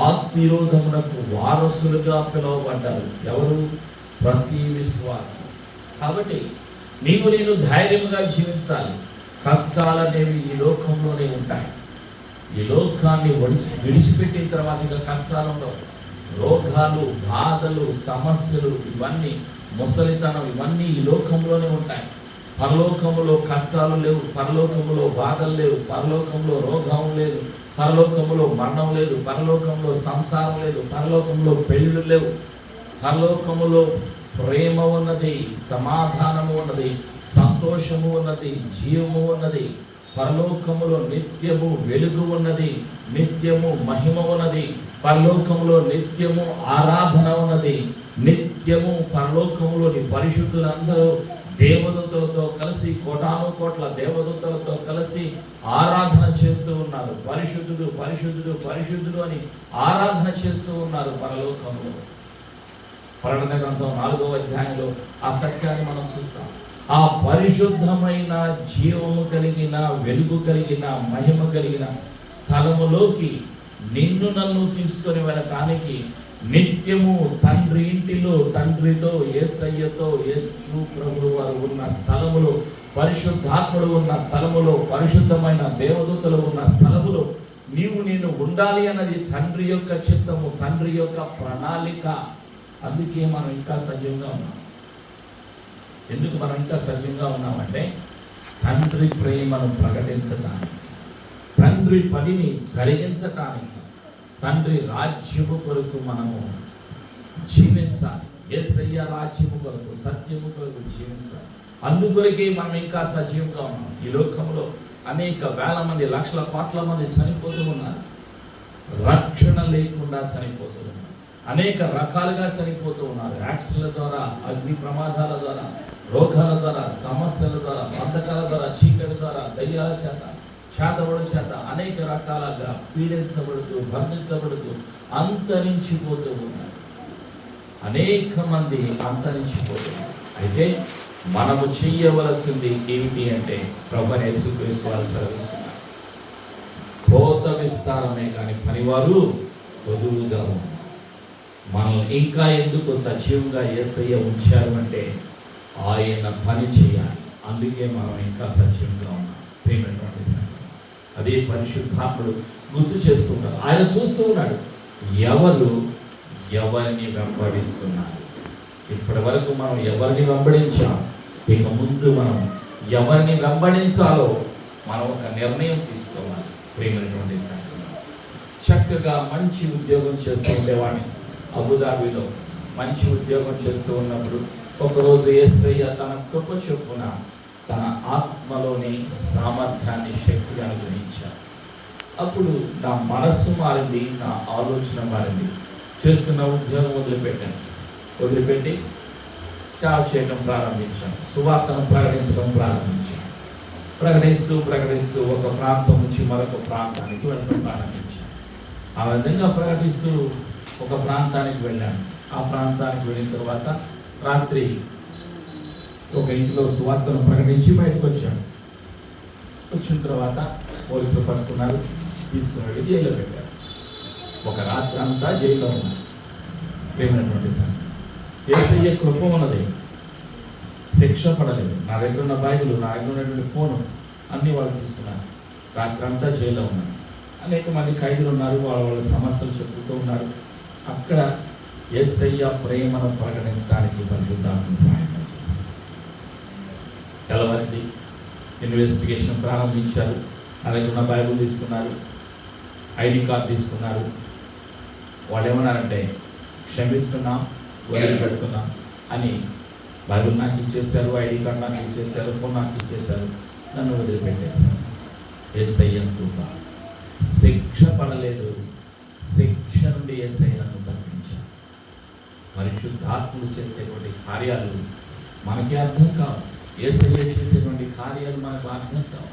A: ఆశీర్వాదమునకు వారసులుగా పిలువబడ్డారు. ఎవరు? ప్రతి విశ్వాసి. కాబట్టి నేను ధైర్యంగా జీవించాలి. కష్టాలనేవి ఈ లోకంలోనే ఉంటాయి. ఈ లోకాన్ని విడిచిపెట్టిన తర్వాత ఇక కష్టాలు ఉండవు. రోగాలు, బాధలు, సమస్యలు, ఇవన్నీ, ముసలితనం, ఇవన్నీ ఈ లోకంలోనే ఉంటాయి. పరలోకములో కష్టాలు లేవు, పరలోకములో బాధలు లేవు, పరలోకంలో రోగం లేదు, పరలోకంలో మరణం లేదు, పరలోకంలో సంసారం లేదు, పరలోకంలో పెళ్ళిళ్ళు లేవు. పరలోకములో ప్రేమ ఉన్నది, సమాధానము ఉన్నది, సంతోషము ఉన్నది, జీవము ఉన్నది. పరలోకములో నిత్యము వెలుగు ఉన్నది, నిత్యము మహిమ ఉన్నది. పరలోకములో నిత్యము ఆరాధన ఉన్నది. నిత్యము పరలోకములోని పరిశుద్ధులందరూ దేవదూతలతో కలిసి, కోటాను కోట్ల దేవదూతలతో కలిసి ఆరాధన చేస్తూ ఉన్నారు. పరిశుద్ధుడు, పరిశుద్ధుడు, పరిశుద్ధుడు అని ఆరాధన చేస్తూ ఉన్నారు పరలోకంలో. ప్రకటన గ్రంథం 4వ అధ్యాయంలో ఆ సత్యాన్ని మనం చూస్తాం. ఆ పరిశుద్ధమైన జీవము కలిగిన, వెలుగు కలిగిన, మహిమ కలిగిన స్థలములోకి నిన్ను నన్ను తీసుకొని వెళ్ళటానికి నిత్యము తండ్రి ఇంటిలో, తండ్రితో, యేసయ్యతో, యేసు ప్రభువు వారు ఉన్న స్థలములో, పరిశుద్ధాత్ముడు ఉన్న స్థలములో, పరిశుద్ధమైన దేవదూతలు ఉన్న స్థలములో నేను ఉండాలి అన్నది తండ్రి యొక్క చిత్తము, తండ్రి యొక్క ప్రణాళిక. అందుకే మనం ఇంకా సజీవంగా ఉన్నాం. ఎందుకు మనం ఇంకా సజీవంగా ఉన్నామంటే తండ్రి ప్రేమను ప్రకటించడానికి, తండ్రి పనిని జరిగించటానికి, తండ్రి రాజ్యము కొరకు మనము జీవించాలి. యేసయ్య రాజ్యము కొరకు, సత్యము కొరకు జీవించాలి. అందుకొరకే మనం ఇంకా సజీవంగా ఉన్నాం. ఈ లోకంలో అనేక వేల మంది, లక్షల కోట్ల మంది చనిపోతూ ఉన్నారు. రక్షణ లేకుండా చనిపోతూ ఉన్నారు. అనేక రకాలుగా చనిపోతూ ఉన్నారు. యాక్సిడెంట్ల ద్వారా, అగ్ని ప్రమాదాల ద్వారా, రోగాల ద్వారా, సమస్యల ద్వారా, బంధకాల ద్వారా, చీకటి ద్వారా, దయ్యాల చేత, శాతవడం చేత అనేక రకాలుగా పీడించబడుతూ, బంధించబడుతూ అంతరించిపోతూ ఉన్నారు. అనేక మంది అంతరించిపోతున్నారు. అయితే మనము చెయ్యవలసింది ఏమిటి అంటే ప్రభువైన యేసుక్రీస్తు వారు సెలవిస్తున్నారు. కోత విస్తారమే కానీ పనివారు వధువుగా ఉన్నారు. మనల్ని ఇంకా ఎందుకు సజీవంగా యేసయ్య ఉంచారు అంటే ఆయన పని చేయాలి. అందుకే మనం ఇంకా సజీవంగా ఉన్నాం. ప్రియమైనటువంటి సంగతి, అదే పరిశుద్ధాత్ముడు గుర్తు చేస్తున్నారు. ఆయన చూస్తూ ఉన్నాడు ఎవరిని వెంబడిస్తున్నారు. ఇప్పటి వరకు మనం ఎవరిని వెంబడించాం, ఇక ముందు మనం ఎవరిని వెంబడించాలో మనం ఒక నిర్ణయం తీసుకోవాలి. ప్రియమైనటువంటి సంగతి, చక్కగా మంచి ఉద్యోగం చేస్తూ ఉండేవాడిని. అబుదాబిలో మంచి ఉద్యోగం చేస్తూ ఉన్నప్పుడు ఒకరోజు యేసయ్య తన కృప చొప్పున తన ఆత్మలోని సామర్థ్యాన్ని, శక్తిని అనుగ్రహించారు. అప్పుడు నా మనస్సు మారింది, నా ఆలోచన మారింది. చేస్తున్న ఉద్యోగం వదిలిపెట్టి సేవ చేయడం ప్రారంభించాను. సువార్తను ప్రకటించడం ప్రారంభించాను. ప్రకటిస్తూ ఒక ప్రాంతం నుంచి మరొక ప్రాంతానికి వెళ్ళడం ప్రారంభించాను. ఆ విధంగా ప్రకటిస్తూ ఒక ప్రాంతానికి వెళ్ళాను. ఆ ప్రాంతానికి వెళ్ళిన తర్వాత రాత్రి ఒక ఇంట్లో సువార్తను ప్రకటించి బయటకు వచ్చాను. వచ్చిన తర్వాత పోలీసులు పట్టుకున్నారు, తీసుకుని వెళ్ళి జైల్లో పెట్టారు. ఒక రాత్రి అంతా జైల్లో ఉన్నారు. ప్రేమైనటువంటి సంగతి, యేసయ్య కృప ఉన్నది, శిక్ష పడలేదు. నా దగ్గర ఉన్న బైబిల్, నా దగ్గర ఉన్నటువంటి ఫోను అన్నీ వాళ్ళు తీసుకున్నారు. రాత్రి అంతా జైల్లో ఉన్నారు. అనేక మంది ఖైదీలు ఉన్నారు, వాళ్ళ సమస్యలు చెప్పుతూ ఉన్నారు. అక్కడ యేసయ్య ప్రేమను ప్రకటించడానికి పరిశుద్ధాత్మ సహాయం చేశారు. తెల్లవారింది, ఇన్వెస్టిగేషన్ ప్రారంభించారు. నా దగ్గర ఉన్న బైబిల్ తీసుకున్నారు, ఐడి కార్డు తీసుకున్నారు. వాళ్ళు ఏమన్నారంటే క్షమిస్తున్నాం, వదిలిపెడుతున్నాం అని బైబిల్ నాకు ఇచ్చేశారు, ఐడి కార్డు నాకు ఇచ్చేశారు, ఫోన్ నాకు ఇచ్చేశారు, నన్ను వదిలిపెట్టేశారు. యేసయ్య కృప, శిక్ష పడలేదు, శిక్ష నుండి యేసయ్య నన్ను తప్పించారు. పరిశుద్ధాత్ముడు చేసేటువంటి కార్యాలు మనకి అర్థం కావు. యేసయ్య చేసేటువంటి కార్యాలు మనకు అర్థం కావు.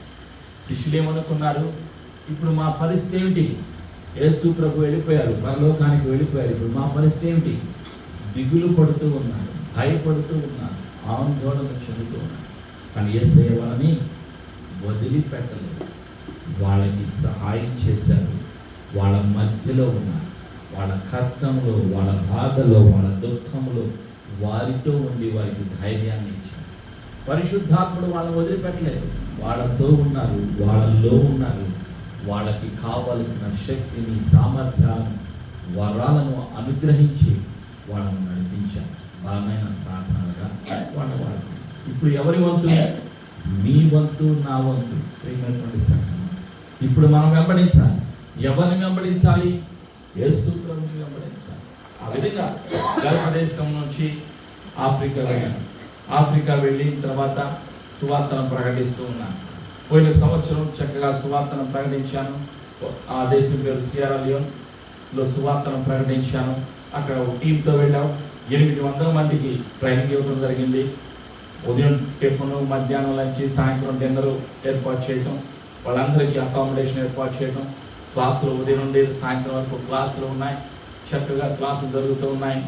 A: శిష్యులు ఏమనుకున్నారు, ఇప్పుడు మా పరిస్థితి ఏమిటి? యేసు ప్రభు వెళ్ళిపోయారు, పరలోకానికి వెళ్ళిపోయారు, ఇప్పుడు మా పరిస్థితి ఏమిటి? దిగులు పడుతూ ఉన్నారు, భయపడుతూ ఉన్నారు, ఆందోళన చెందుతూ ఉన్నారు. కానీ యేసయ్య వాళ్ళని వదిలిపెట్టలేదు.
B: వాళ్ళకి సహాయం చేశారు. వాళ్ళ మధ్యలో ఉన్నారు. వాళ్ళ కష్టంలో, వాళ్ళ బాధలో, వాళ్ళ దుఃఖంలో వారితో ఉండి వారికి ధైర్యాన్ని ఇచ్చారు. పరిశుద్ధాత్ముడు వాళ్ళని వదిలిపెట్టలేదు. వాళ్ళతో ఉన్నారు, వాళ్ళల్లో ఉన్నారు. వాళ్ళకి కావలసిన శక్తిని, సామర్థ్యాలను, వరాలను అనుగ్రహించి వాళ్ళను నడిపించారు. బలమైన సాధనాలుగా వాళ్ళ వాళ్ళు. ఇప్పుడు ఎవరి వంతు? మీ వంతు, నా వంతు. ప్రియమైనటువంటి సంఘం, ఇప్పుడు మనం వెంబడించాలి. ఎవరిని వెంబడించాలి? యేసు ప్రభువుని వెంబడించాలి. ఆ విధంగా గల్ఫ్ దేశం నుంచి ఆఫ్రికా వెళ్ళాను. ఆఫ్రికా వెళ్ళిన తర్వాత సువార్తను ప్రకటిస్తూ ఉన్నాను. పోయిన సంవత్సరం చక్కగా సువార్తను ప్రకటించాను. ఆ దేశం పేరు సియరా లియోన్లో సువార్తను ప్రకటించాను. అక్కడ ఒక టీంతో వెళ్ళాం. 800 మందికి ట్రైనింగ్ ఇవ్వడం జరిగింది. ఉదయం టిఫిన్, మధ్యాహ్నం లంచ్, సాయంత్రం డిన్నర్ ఏర్పాటు చేయటం, వాళ్ళందరికీ అకామిడేషన్ ఏర్పాటు చేయటం, క్లాసులు ఉదయం నుండి సాయంత్రం వరకు క్లాసులు ఉన్నాయి. చక్కగా క్లాసులు జరుగుతూ ఉన్నాయి.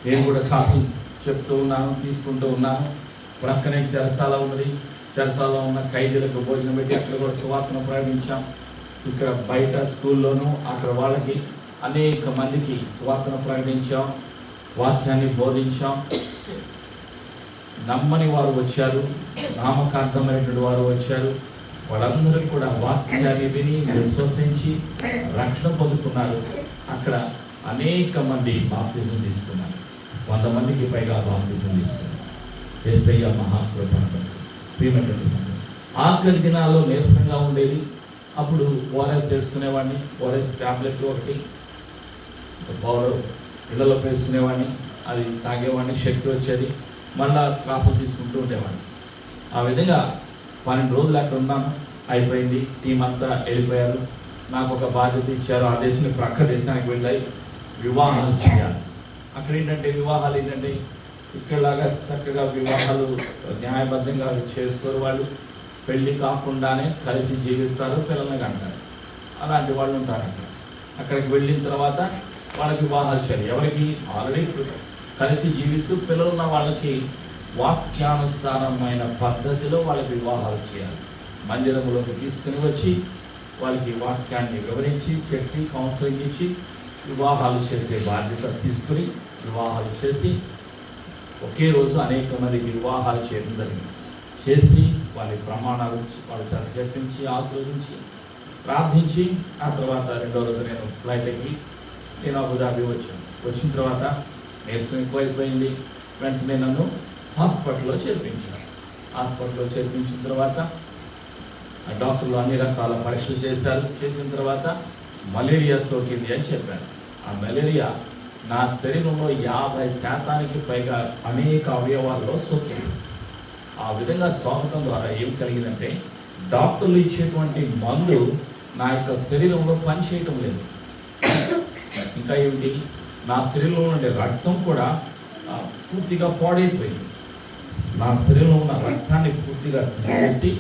B: నేను కూడా క్లాసులు చెప్తూ ఉన్నాను, తీసుకుంటూ ఉన్నాను. ప్రక్కనే చెరసాల ఉన్నది. చెరసాలలో ఉన్న ఖైదీలకు భోజనం పెట్టి అక్కడ కూడా సువార్తను ప్రకటించాం. ఇక్కడ బయట స్కూల్లోనూ అక్కడ వాళ్ళకి అనేక మందికి సువార్తను ప్రకటించాం, వాక్యాన్ని బోధించాం. నమ్మని వారు వచ్చారు, నామకార్థమైనటువంటి వారు వచ్చారు. వాళ్ళందరూ కూడా వాక్యాన్ని విని విశ్వసించి రక్షణ పొందుకున్నారు. అక్కడ అనేక మంది బాప్తిజం తీసుకున్నారు. 100 మందికి పైగా బాప్తిజం తీసుకున్నారు. యేసయ్య మహాకృప. ప్రియమైనటువంటి సంగతి, ఆఖరి దినాల్లో నీరసంగా ఉండేది. అప్పుడు ఓఆర్ఎస్ వేసుకునేవాడిని. ఓఆర్ఎస్ ట్యాబ్లెట్ ఒకటి పౌడర్ ఇళ్లలో వేసుకునేవాడిని. అది తాగేవాడిని, శక్తి వచ్చేది. మళ్ళా క్లాసులు తీసుకుంటూ ఉండేవాడిని. ఆ విధంగా 12 రోజులు అక్కడ ఉన్నాను. అయిపోయింది. టీం అంతా వెళ్ళిపోయారు. నాకు ఒక బాధ్యత ఇచ్చారు. ఆ దేశం ప్రక్క దేశానికి వెళ్ళాయి, వివాహాలు చేయాలి. అక్కడ ఏంటంటే వివాహాలు ఏంటంటే ఇక్కడలాగా చక్కగా వివాహాలు న్యాయబద్ధంగా చేసుకోరు. వాళ్ళు పెళ్ళి కాకుండానే కలిసి జీవిస్తారు, పిల్లల్ని కంటారు. అలాంటి వాళ్ళు ఉంటారు అక్కడ. అక్కడికి వెళ్ళిన తర్వాత వాళ్ళకి వివాహాలు చేయాలి. ఎవరికి? ఆల్రెడీ కలిసి జీవిస్తూ పిల్లలు ఉన్న వాళ్ళకి వాక్యానుసారమైన పద్ధతిలో వాళ్ళకి వివాహాలు చేయాలి. మందిరంలోకి తీసుకుని వచ్చి వాళ్ళకి వాక్యాన్ని వివరించి, చెప్పి, కౌన్సిలింగ్ ఇచ్చి వివాహాలు చేసే బాధ్యత తీసుకుని వివాహాలు చేసి ఒకే రోజు అనేక మందికి వివాహాలు చేయడం జరిగింది. చేసి వాళ్ళ ప్రమాణాలు వాళ్ళ చేత చెప్పించి, ఆశీర్వదించి, ప్రార్థించి ఆ తర్వాత 2వ రోజు నేను ఫ్లైట్ ఎక్కి నేను అబుదాబి వచ్చాను. వచ్చిన తర్వాత నీరసం ఎక్కువైపోయింది. వెంటనే నన్ను హాస్పిటల్లో చేర్పించారు. హాస్పిటల్లో చేర్పించిన తర్వాత ఆ డాక్టర్లు అన్ని రకాల పరీక్షలు చేశారు. చేసిన తర్వాత మలేరియా సోకింది అని చెప్పారు. ఆ మలేరియా నా శరీరంలో 50% పైగా అనేక అవయవాల్లో సోకింది. ఆ విధంగా సోకటం ద్వారా ఏం కలిగిందంటే డాక్టర్లు ఇచ్చేటువంటి మందు నా యొక్క శరీరంలో పనిచేయటం లేదు. ఇంకా ఏమిటి, నా శరీరంలో ఉండే రక్తం కూడా పూర్తిగా పాడైపోయింది. నా శరీరంలో ఉన్న రక్తాన్ని పూర్తిగా తీసేసి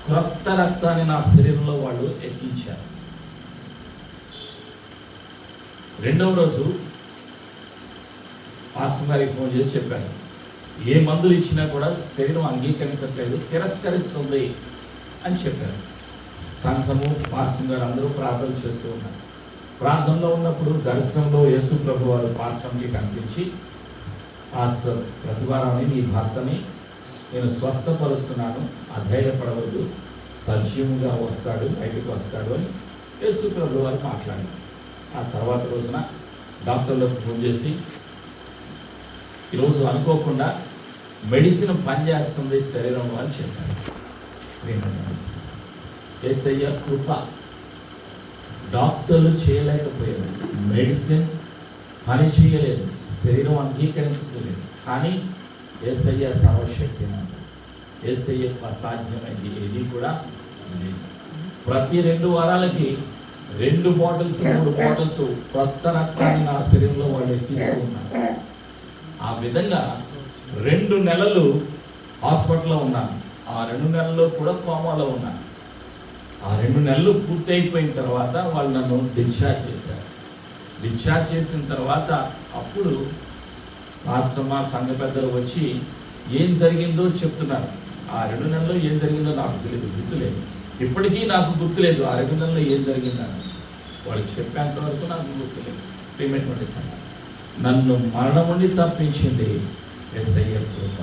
B: క్రొత్త రక్తాన్ని నా శరీరంలో వాళ్ళు ఎక్కించారు. 2వ రోజు పాస్టర్ గారికి ఫోన్ చేసి చెప్పాను, ఏ మందులు ఇచ్చినా కూడా శరీరం అంగీకరించట్లేదు, తిరస్కరిస్తుంది అని చెప్పారు. సంఘము, పాస్టర్ గారు అందరూ ప్రార్థన చేస్తూ ఉన్నారు. ప్రార్థనలో ఉన్నప్పుడు దర్శనంలో యేసు ప్రభు వారు పాస్టర్కి కనిపించి, పాస్టర్ ప్రతివారాన్ని నీ భర్తని నేను స్వస్థపరుస్తున్నాను, అధైర్యపడవద్దు, సజీవంగా వస్తాడు, బయటకు వస్తాడు అని యేసు ప్రభు వారు మాట్లాడారు. ఆ తర్వాత రోజున డాక్టర్లకు ఫోన్ చేసి, ఈరోజు అనుకోకుండా మెడిసిన్ పనిచేస్తుంది శరీరంలో అని చెప్పారు. యేసయ్య కృప. డాక్టర్లు చేయలేకపోయారు, మెడిసిన్ పని చేయలేదు, శరీరం అంగీకరించలేదు. కానీ యేసయ్య సర్వశక్తి. యేసయ్యకు అసాధ్యమైంది ఏది కూడా లేదు. ప్రతి 2 వారాలకి 2 బాటిల్స్ 3 బాటిల్స్ కొత్త రక్తాన్ని నా శరీరంలో వాళ్ళు ఎక్కిస్తూ ఉన్నారు. ఆ విధంగా 2 నెలలు హాస్పిటల్లో ఉన్నాను. ఆ 2 నెలల్లో కూడా కోమాలో ఉన్నాను. ఆ 2 నెలలు పూర్తి అయిపోయిన తర్వాత వాళ్ళు నన్ను డిశ్చార్జ్ చేశారు. డిశ్చార్జ్ చేసిన తర్వాత అప్పుడు రాష్ట్రమా సంఘ పెద్దలు వచ్చి ఏం జరిగిందో చెప్తున్నారు. ఆ 2 నెలల్లో ఏం జరిగిందో నాకు తెలియదు, గుర్తులేదు. ఇప్పటికీ నాకు గుర్తులేదు ఆ అరవిందంలో ఏం జరిగిందని. వాళ్ళకి చెప్పేంత వరకు నాకు గుర్తులేదు. ప్రియమైనటువంటి సంగతి, నన్ను మరణం నుండి తప్పించింది యేసయ్య కృప.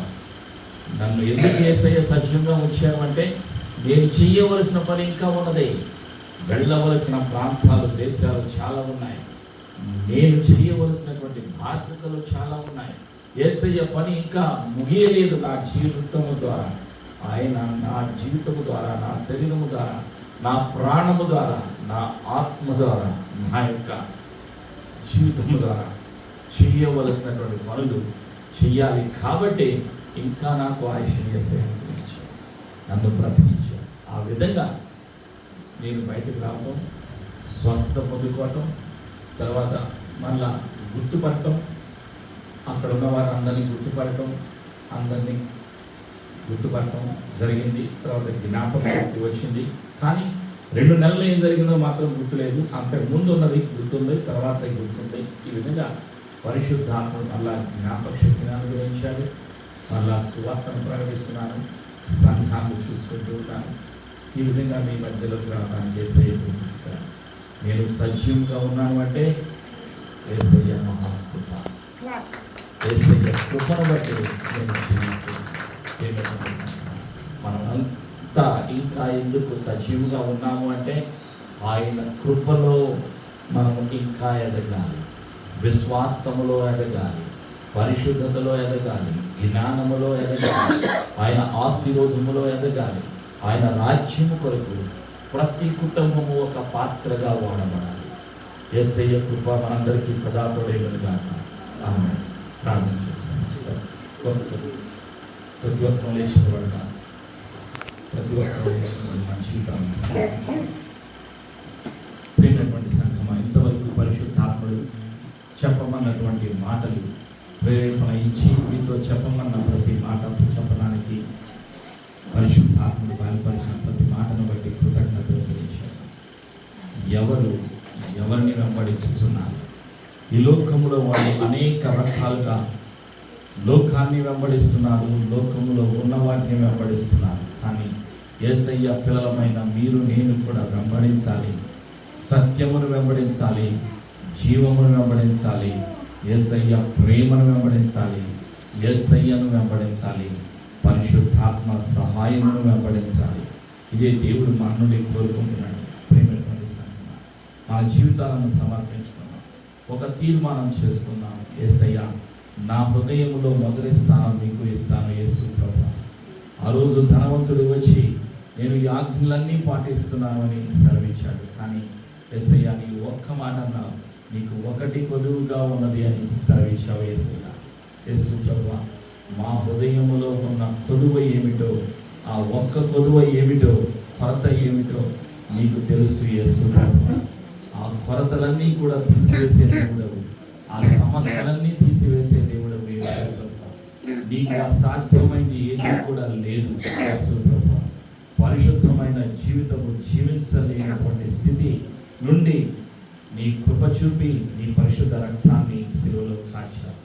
B: నన్ను ఎందుకు యేసయ్య సజీవంగా ఉంచారు అంటే, నేను చేయవలసిన పని ఇంకా ఉన్నది. వెళ్ళవలసిన ప్రాంతాలు, దేశాలు చాలా ఉన్నాయి. నేను చేయవలసినటువంటి బాధ్యతలు చాలా ఉన్నాయి. యేసయ్య పని ఇంకా ముగియలేదు నా జీవితము ద్వారా. ఆయన నా జీవితము ద్వారా, నా శరీరము ద్వారా, నా ప్రాణము ద్వారా, నా ఆత్మ ద్వారా, నా యొక్క జీవితము ద్వారా చేయవలసినటువంటి పనులు చెయ్యాలి. కాబట్టి ఇంకా నాకు ఆయుష్ని యేసయ్య అనుగ్రహించాడు, నన్ను బ్రతికించాడు. ఆ విధంగా నేను బయటకు రావడం, స్వస్థత పొందుకోవటం, తర్వాత మళ్ళా గుర్తుపడటం, అక్కడ ఉన్న వారు అందరినీ గుర్తుపడటం జరిగింది. తర్వాత జ్ఞాపకశక్తి వచ్చింది. కానీ 2 నెలలు ఏం జరిగిందో మాత్రం గుర్తులేదు. అంతకు ముందు ఉన్నది గుర్తుంది, తర్వాత గుర్తుంది. ఈ విధంగా పరిశుద్ధాత్మ మళ్ళా జ్ఞాపకశక్తిని అనుగ్రహించాడు. మళ్ళా సువార్తను ప్రకటిస్తున్నాను, సంఘాన్ని చూసుకుంటూ ఉన్నాను. ఈ విధంగా మీ మధ్యలోకి రావడానికి యేసయ్య కృప. నేను సజీవంగా ఉన్నాను అంటే యేసయ్య మహాకృప. యేసయ్య కృపను బట్టి నేను జీవిస్తున్నాను. మనమంతా ఇంకా ఎందుకు సజీవంగా ఉన్నాము అంటే, ఆయన కృపలో మనము ఇంకా ఎదగాలి, విశ్వాసములో ఎదగాలి, పరిశుద్ధతలో ఎదగాలి, జ్ఞానములో ఎదగాలి, ఆయన ఆశీర్వాదములో ఎదగాలి. ఆయన రాజ్యము కొరకు ప్రతి కుటుంబము ఒక పాత్రగా వాడబడాలి. యేసయ్య కృప మనందరికీ సదా తోడేయనుగాక. ఆమేన్. ప్రార్థన చేసుకుంటాం. ప్రతి ఒక్కరూ లేచిన పడగా, ప్రతి ఒక్కరూ మంచి ప్రేమైనటువంటి సంఘమా, ఇంతవరకు పరిశుద్ధాత్ముడు చెప్పమన్నటువంటి మాటలు ప్రేరేపణ ఇచ్చి మీతో చెప్పమన్న ప్రతి మాట చెప్పడానికి పరిశుద్ధాత్ముడు బయలుపరిచిన ప్రతి మాటను బట్టి కృతజ్ఞతలు తెలియజేశారు. ఎవరిని వెంబడించుతున్నారు? ఈ లోకములో వాళ్ళు అనేక రకాలుగా లోకాన్ని వెంబడిస్తున్నారు, లోకములో ఉన్న వాటిని వెంబడిస్తున్నారు. కానీ యేసయ్య పిల్లలమైన మీరు నేను కూడా వెంబడించాలి, సత్యమును వెంబడించాలి, జీవమును వెంబడించాలి, యేసయ్య ప్రేమను వెంబడించాలి, యేసయ్యను వెంబడించాలి, పరిశుద్ధాత్మ సహాయమును వెంబడించాలి. ఇదే దేవుడు మన నుండి కోరుకుంటున్నాడు. ప్రేమైనటువంటి సంఘమా, మన జీవితాలను సమర్పించుకున్నాం, ఒక తీర్మానం చేసుకున్నాం. యేసయ్య, నా హృదయంలో మొదటి స్థానం నీకు ఇస్తాను యేసు ప్రభువా. ఆ రోజు ధనవంతుడు వచ్చి నేను ఈ ఆజ్ఞలన్నీ పాటిస్తున్నాను అని సెలవిచ్చాడు. కానీ యేసయ్య, నీ ఒక్క మాట అన్నావు, నీకు ఒకటి కొదువుగా ఉన్నది అని సెలవిచ్చావు. యేసయ్య, యేసు ప్రభువా, మా హృదయములో ఉన్న కొదువ ఏమిటో, ఆ ఒక్క కొదువ ఏమిటో, కొరత ఏమిటో నీకు తెలుసు యేసు ప్రభువా. ఆ కొరతలన్నీ కూడా తీసివేసే దేవుడవు, ఆ సమస్యలన్నీ తీసివేసే దేవుడవు యేసు ప్రభువా. నీకు అసాధ్యమైంది ఏది కూడా లేదు యేసు ప్రభువా. పరిశుద్ధమైన జీవితము జీవించలేనటువంటి స్థితి నుండి నీ కృప చూపి నీ పరిశుద్ధ రక్తాన్ని శిలువలో కాచావు.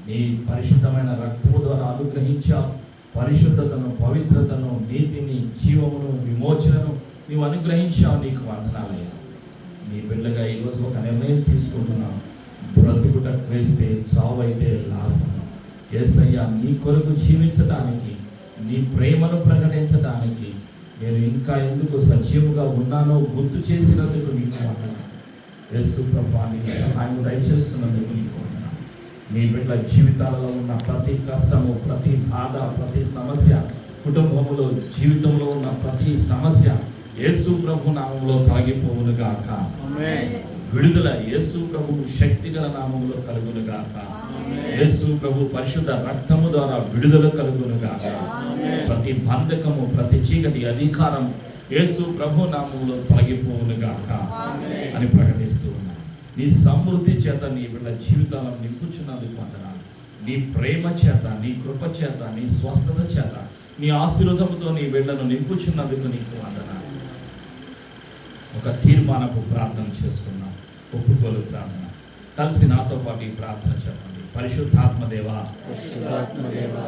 B: నీ పరిశుద్ధమైన రక్తము ద్వారా అనుగ్రహించావు. పరిశుద్ధతను, పవిత్రతను, నీతిని, జీవమును, విమోచనను నీవు అనుగ్రహించావు. నీకు వందనాలయ్యా. నీ బిడ్డగా ఈరోజు ఒక నిర్ణయం తీసుకుంటున్నావు. బ్రతుకుట క్రీస్తే, చావైతే లాభం. యేసయ్య, నీ కొరకు జీవించడానికి, నీ ప్రేమను ప్రకటించడానికి నేను ఇంకా ఎందుకు సజీవుగా ఉన్నానో గుర్తు చేసినందుకు నీకు వందనాలు. యేసు ప్రభువా, నీ సహాయం దయచేస్తున్నందుకు నీకు వందనాలు. నీ బిడ్డ జీవితాలలో ఉన్న ప్రతి కష్టము, ప్రతి బాధ, ప్రతి సమస్య, కుటుంబంలో జీవితంలో ఉన్న ప్రతి సమస్య యేసు ప్రభు నామములో తొలగిపోవును గాక. విడుదల యేసు ప్రభు శక్తిగల నామములో కలుగును గాక. యేసు ప్రభు పరిశుద్ధ రక్తము ద్వారా విడుదల కలుగును గాక. ప్రతి బంధకము, ప్రతి చీకటి అధికారం యేసు ప్రభు నామములో తొలగిపోవును గాక అని ప్రకటిస్తూ ఉన్నాను. నీ సమృద్ధి చేత నీ బిడ్డ జీవితాలను నింపుచున్నందుకు వందనాలు. నీ ప్రేమ చేత, నీ కృప చేత, నీ స్వస్థత చేత, నీ ఆశీర్వాదముతో నీ బిడ్డను నింపుచున్నందుకు నీకు వందనాలు. ఒక తీర్మానపు ప్రార్థన చేసుకున్నాం, ఒప్పుకోలు ప్రార్థన. కలిసి నాతో పాటు ఈ ప్రార్థన చెప్పండి.
A: పరిశుద్ధాత్మదేవ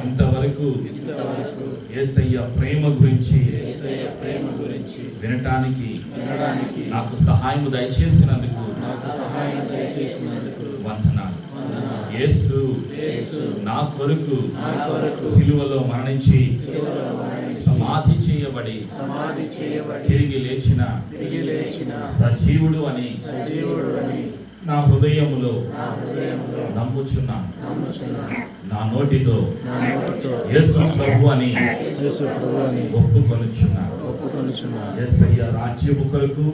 A: ఇంతవరకు యేసయ్య ప్రేమ గురించి వినటానికి నాకు సహాయం దయచేసినందుకు వందనాలు. యేసు నా కొరకు సిలువలో మరణించి సమాధి చేయబడి తిరిగి లేచిన సజీవుడు అని నా హృదయములో నమ్ముచున్నాను. నా నోటితో యేసు ప్రభు అని ఒప్పుకొనుచున్నాను. యేసయ్య రాజ్యము కొరకు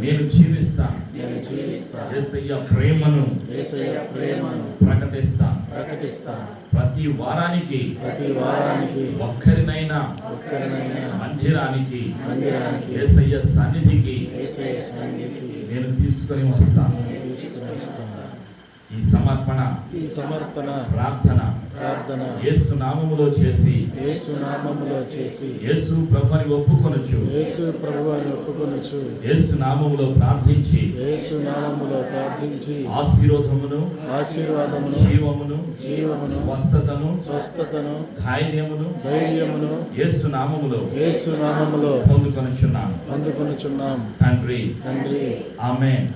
A: నేను జీవిస్తాను. యేసయ్య ప్రేమను ప్రకటిస్తాను. ప్రతి వారానికి ఒక్కరినైనా మందిరానికి యేసయ్య సన్నిధికి నేను తీసుకొని వస్తాను. ఈ సమర్పణ ప్రార్థన యేసు నామములో చేసి యేసు ప్రభువుని ఒప్పుకొనుచు యేసు నామములో ప్రార్థించి ఆశీర్వాదమును జీవమును స్వస్థతను ధైర్యమును యేసు నామములో పొందుకొనుచున్నాను. తండ్రి ఆమేన్.